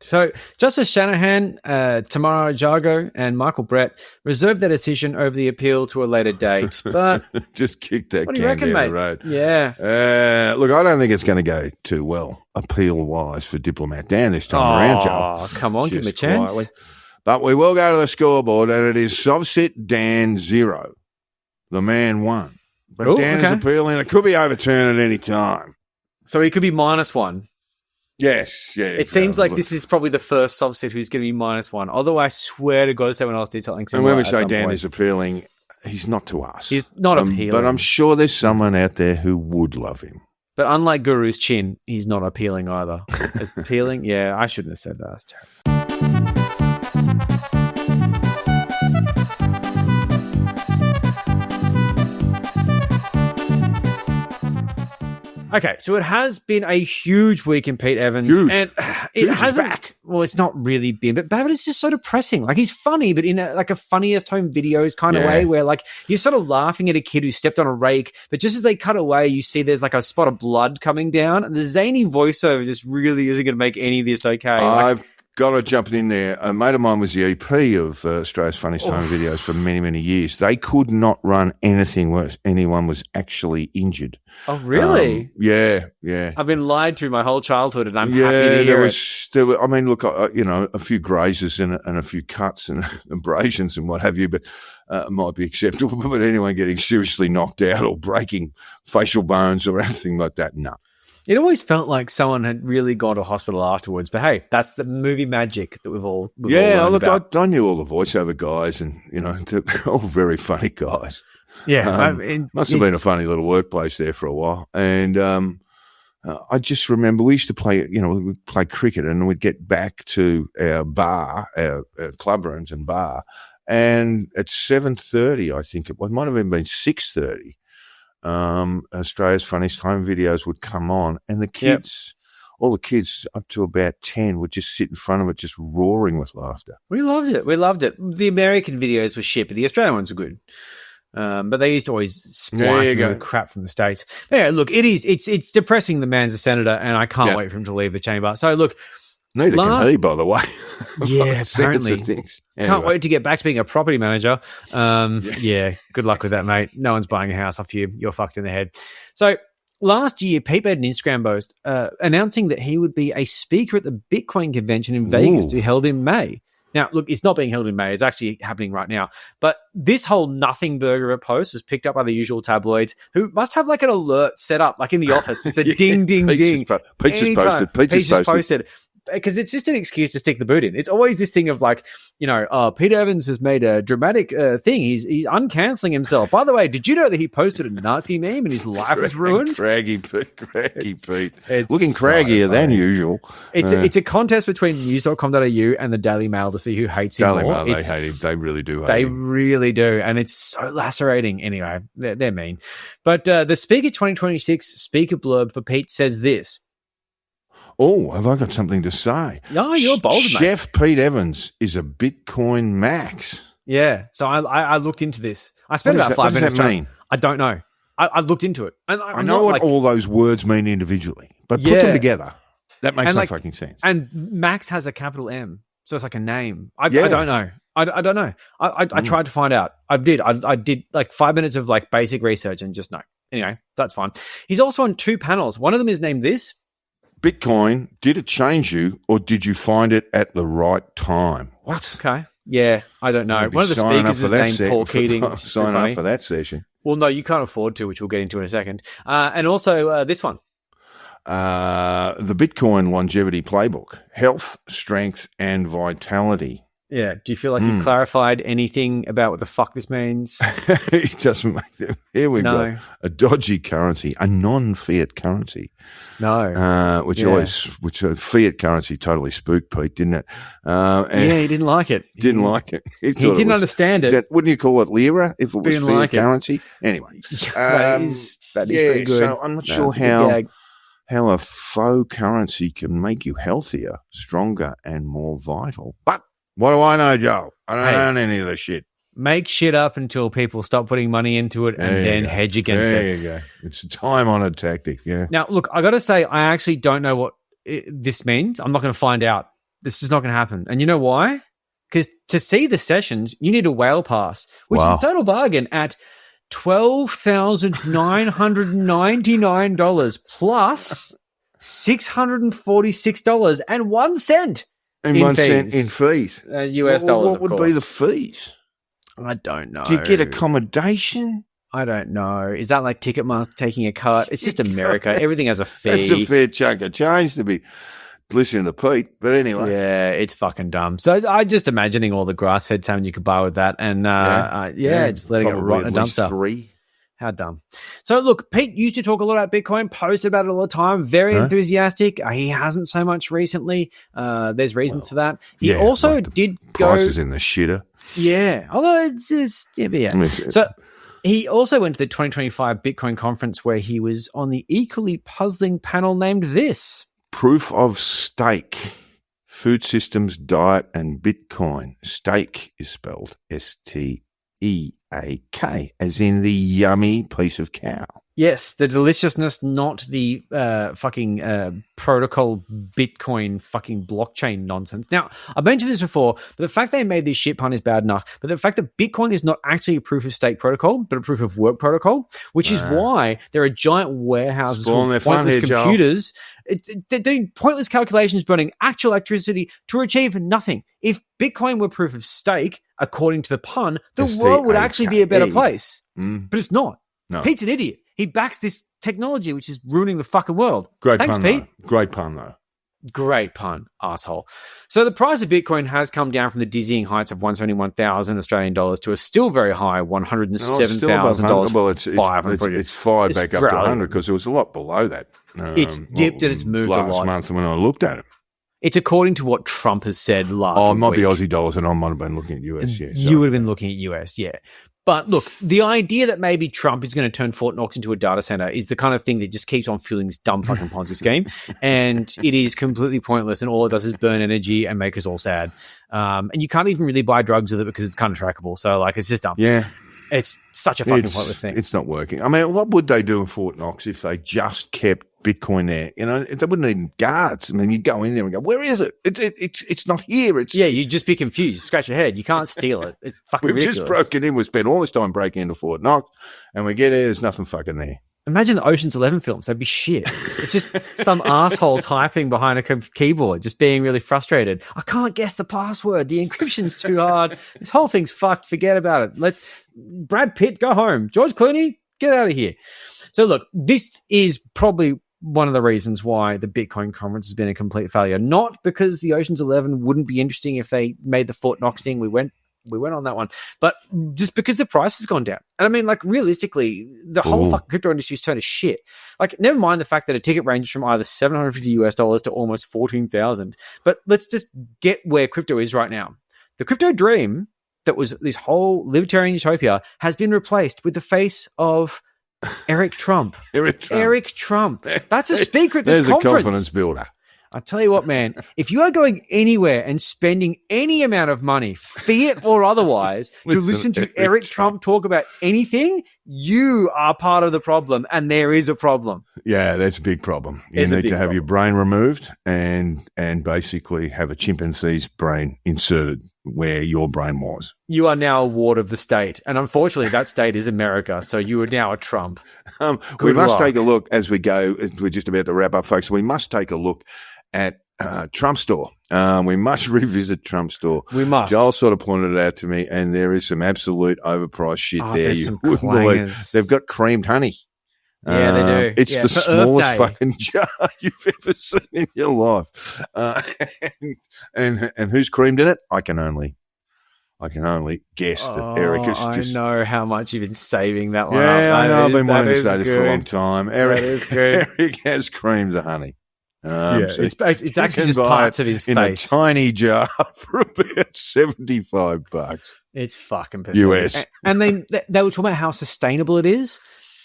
So Justice Shanahan, Tamara Jargo, and Michael Brett reserved their decision over the appeal to a later date. But just kick that what can do you reckon, down mate? the road. Yeah. Look, I don't think it's going to go too well, appeal-wise, for Diplomat Dan this time around, Joe. Oh, come on, give him a chance. Quietly. But we will go to the scoreboard, and it is Sovsit Dan 0. The man won. But Oh, Dan is okay. appealing. It could be overturned at any time. So he could be -1. Yes, yeah. It seems like this is probably the first subset who's going to be -1. Although I swear to God, someone else did something And similar. when we at say some Dan point. is appealing, he's not to us. He's not appealing. But I'm sure there's someone out there who would love him. But unlike Guru's chin, he's not appealing either. Appealing? Yeah, I shouldn't have said that. That's terrible. Okay, so it has been a huge week in Pete Evans. Huge. And it Huge is hasn't. back. Well, it's not really been, but it's just so depressing. Like, he's funny, but in a funniest home videos kind of way where, like, you're sort of laughing at a kid who stepped on a rake, but just as they cut away, you see there's like a spot of blood coming down, and the zany voiceover just really isn't going to make any of this okay. I've got to jump in there. A mate of mine was the EP of Australia's Funniest Home Videos for many, many years. They could not run anything where anyone was actually injured. Oh, really? Yeah. I've been lied to my whole childhood, and I'm happy to Yeah, hear it. there were, I mean, look, a few grazes and a few cuts and abrasions and what have you, but might be acceptable. But anyone getting seriously knocked out or breaking facial bones or anything like that, no. It always felt like someone had really gone to hospital afterwards. But hey, that's the movie magic that we've all learned about. I knew all the voiceover guys, and they're all very funny guys. Yeah, Must have been a funny little workplace there for a while. And I just remember we used to play, we'd play cricket, and we'd get back to our bar, our club rooms and bar, and at 7:30, I think it might have even been 6:30. Australia's Funniest Home Videos would come on, and the kids, all the kids up to about 10 would just sit in front of it just roaring with laughter. We loved it. The American videos were shit, but the Australian ones were good. But they used to always splice the crap from the States. But yeah, look, it's depressing. The man's a senator, and I can't wait for him to leave the chamber. So look, neither can he, by the way. Yeah, apparently. Things. Anyway. Can't wait to get back to being a property manager. Yeah, good luck with that, mate. No one's buying a house off you. You're fucked in the head. So last year, Pete made an Instagram post announcing that he would be a speaker at the Bitcoin convention in Vegas to be held in May. Now, look, it's not being held in May. It's actually happening right now. But this whole nothing burger of a post was picked up by the usual tabloids, who must have like an alert set up, like in the office. It's a ding, ding, ding. Pete's just posted. Because it's just an excuse to stick the boot in. It's always this thing of like, Pete Evans has made a dramatic thing. He's uncancelling himself. By the way, did you know that he posted a Nazi meme and his life was ruined? Craggy Pete. Looking craggier than usual. It's a contest between news.com.au and the Daily Mail to see who hates him more. Daily Mail, they hate him. They really do hate him. They really do. And it's so lacerating. Anyway, they're mean. But the Speaker 2026 speaker blurb for Pete says this. Oh, have I got something to say? No, you're bold, mate. Chef Pete Evans is a Bitcoin max. Yeah. So I looked into this. I spent about 5 minutes. What does that mean? I don't know. I looked into it. And I know what all those words mean individually, but put them together. That makes no fucking sense. And Max has a capital M. So it's like a name. I don't know. I don't know. I tried to find out. I did like 5 minutes of like basic research and just no. Anyway, that's fine. He's also on 2 panels. One of them is named this. Bitcoin, did it change you, or did you find it at the right time? What? Okay. Yeah, I don't know. One of the speakers is named Paul Keating. Sign up for that session. Well, no, you can't afford to, which we'll get into in a second. And also this one. The Bitcoin Longevity Playbook, Health, Strength, and Vitality. Yeah. Do you feel like you clarified anything about what the fuck this means? It doesn't make them. Here we've got a dodgy currency, a non-fiat currency. No. Which fiat currency totally spooked Pete, didn't it? He didn't like it. Didn't like it. He didn't understand it. Wouldn't you call it lira if it was fiat like currency? Anyway. That is pretty good. So I'm not sure how a faux currency can make you healthier, stronger, and more vital. But what do I know, Joel? I don't own any of this shit. Make shit up until people stop putting money into it and then hedge against it. There you go. It's a time-honored tactic, yeah. Now, look, I got to say, I actually don't know what this means. I'm not going to find out. This is not going to happen. And you know why? Because to see the sessions, you need a whale pass, which is a total bargain at $12,999 plus $646.01. And 1 cent in fees. US dollars, What would be the fees? I don't know. Do you get accommodation? I don't know. Is that like Ticketmaster taking a cut? It's just America. Everything has a fee. It's a fair chunk of change to be listening to Pete. But anyway. Yeah, it's fucking dumb. So I just imagining all the grass-fed salmon you could buy with that and, just letting it rot in a dumpster. 3. How dumb. So, look, Pete used to talk a lot about Bitcoin, post about it all the time, very enthusiastic. He hasn't so much recently. There's reasons for that. He also did go... Prices in the shitter. Yeah, although it's just... So, he also went to the 2025 Bitcoin conference where he was on the equally puzzling panel named this. Proof of stake. Food systems, diet, and Bitcoin. Stake is spelled S-T-E-A-K, as in the yummy piece of cow. Yes, the deliciousness, not the protocol Bitcoin fucking blockchain nonsense. Now, I've mentioned this before, but the fact they made this shit pun is bad enough. But the fact that Bitcoin is not actually a proof of stake protocol, but a proof of work protocol, which is why there are giant warehouses full pointless computers. They're doing pointless calculations, burning actual electricity to achieve nothing. If Bitcoin were proof of stake, according to the pun, the world would actually be a better place. But it's not. No. Pete's an idiot. He backs this technology, which is ruining the fucking world. Thanks, pun, Pete. Though. Great pun, though. Great pun, asshole. So the price of Bitcoin has come down from the dizzying heights of 171,000 Australian dollars to a still very high $107,000. Well, it's fired back up to 100 because it was a lot below that. It's dipped and it's moved a lot. Last month when I looked at it. It's according to what Trump has said last week. Oh, it might be Aussie dollars and I might have been looking at US, yeah. You would have been looking at US, yeah. But look, the idea that maybe Trump is going to turn Fort Knox into a data center is the kind of thing that just keeps on fueling this dumb fucking Ponzi scheme. And it is completely pointless. And all it does is burn energy and make us all sad. And you can't even really buy drugs with it because it's kind of trackable. So, like, it's just dumb. Yeah. It's such a fucking pointless thing. It's not working. I mean, what would they do in Fort Knox if they just kept Bitcoin there? You know, they wouldn't need guards. I mean, you'd go in there and go, "Where is it? It's not here." You'd just be confused. You scratch your head. You can't steal it. It's fucking ridiculous. We've just broken in. We spent all this time breaking into Fort Knox, and we get there. There's nothing fucking there. Imagine the Ocean's 11 films. They'd be shit. It's just some asshole typing behind a keyboard, just being really frustrated. I can't guess the password. The encryption's too hard. This whole thing's fucked. Forget about it. Brad Pitt, go home. George Clooney, get out of here. So look, this is probably one of the reasons why the Bitcoin conference has been a complete failure. Not because the Ocean's 11 wouldn't be interesting if they made the Fort Knox thing. We went on that one, but just because the price has gone down. And I mean, like, realistically, the whole fucking crypto industry's turned to shit. Like, never mind the fact that a ticket ranges from either $750 to almost 14,000. But let's just get where crypto is right now. The crypto dream that was this whole libertarian utopia has been replaced with the face of Eric Trump. Eric Trump. That's a speaker at this conference. There's a confidence builder. I tell you what, man, if you are going anywhere and spending any amount of money, fiat or otherwise, to listen to Eric Trump talk about anything, you are part of the problem, and there is a problem. Yeah, that's a big problem. You need to have your brain removed and basically have a chimpanzee's brain inserted where your brain was. You are now a ward of the state, and unfortunately that state is America, so you are now a Trump. We must take a look as we go. We're just about to wrap up, folks. We must take a look at Trump Store. We must revisit Trump Store. We must. Joel sort of pointed it out to me, and there is some absolute overpriced shit there. You wouldn't believe. They've got creamed honey. Yeah, they do. It's the smallest fucking jar you've ever seen in your life. And who's creamed in it? I can only guess that Eric is just... I know how much you've been saving that one up. I know. I've been wanting to say this for a long time. That is good. Eric has creamed the honey. So it's actually just parts of his face. In a tiny jar for about $75. It's fucking pathetic. US. And then they were talking about how sustainable it is.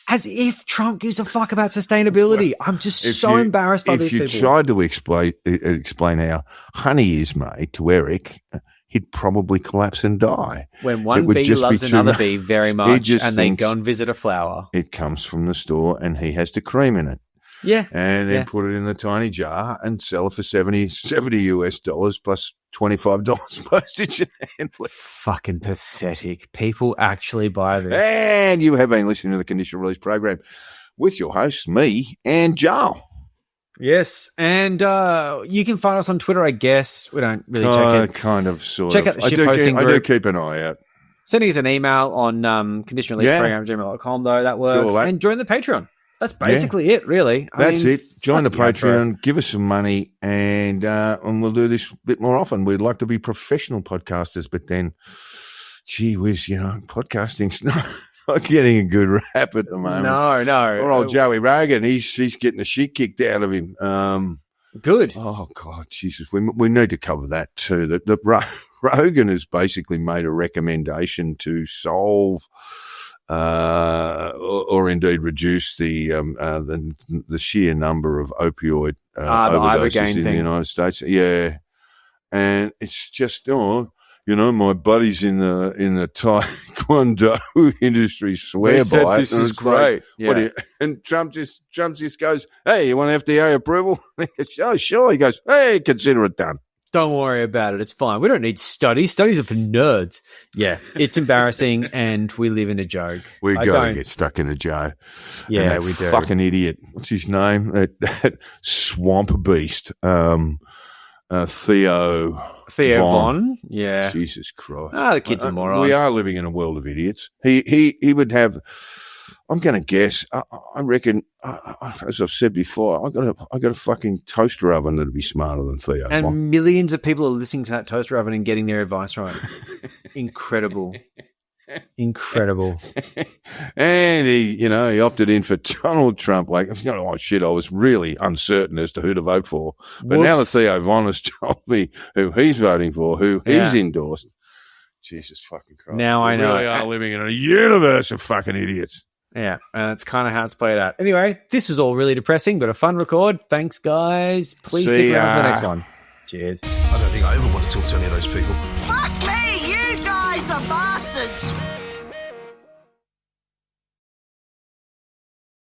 As if Trump gives a fuck about sustainability. I'm just so embarrassed by these people. If you tried to explain how honey is made to Eric, he'd probably collapse and die. When one bee loves another bee very much and they go and visit a flower. It comes from the store and he has the cream in it. Yeah. And then put it in the tiny jar and sell it for $70 US plus $25 postage and handling. Fucking pathetic. People actually buy this. And you have been listening to the Conditional Release program with your hosts, me and Joel. Yes, and you can find us on Twitter, I guess. We don't really check it. Kind of, sort check of. Check out the shitposting group. I do keep an eye out. Sending us an email on conditionalreleaseprogram@gmail.com, though. That works. that. And join the Patreon. That's basically it, really. That's it. Join the fucking outro. Patreon, give us some money, and we'll do this a bit more often. We'd like to be professional podcasters, but then, gee whiz, podcasting's not getting a good rap at the moment. No. Poor old Joey Rogan, he's getting the shit kicked out of him. Good. Oh, God, Jesus. We need to cover that too. The Rogan has basically made a recommendation to solve or indeed reduce the sheer number of opioid overdoses in the United States. Yeah. And it's just, my buddies in the Taekwondo industry swear by it. This is great. And Trump just goes, hey, you want FDA approval? Oh, sure. He goes, hey, consider it done. Don't worry about it. It's fine. We don't need studies. Studies are for nerds. Yeah, it's embarrassing, and we live in a joke. We got to get stuck in a joke. Yeah, we do. Fucking idiot. What's his name? That swamp beast. Theo Von. Yeah. Jesus Christ. The kid's a moron. We are living in a world of idiots. He would have. I'm going to guess. I reckon, as I've said before, I got a fucking toaster oven that'd be smarter than Theo. And millions of people are listening to that toaster oven and getting their advice right. Incredible. And he opted in for Donald Trump. Like, oh shit, I was really uncertain as to who to vote for. But now that Theo Von has told me who he's voting for, who he's endorsed, Jesus fucking Christ. Now I know. We really are living in a universe of fucking idiots. Yeah, and that's kind of how it's played out. Anyway, this was all really depressing, but a fun record. Thanks, guys. Please stick around for the next one. Cheers. I don't think I ever want to talk to any of those people. Fuck me, you guys are bastards.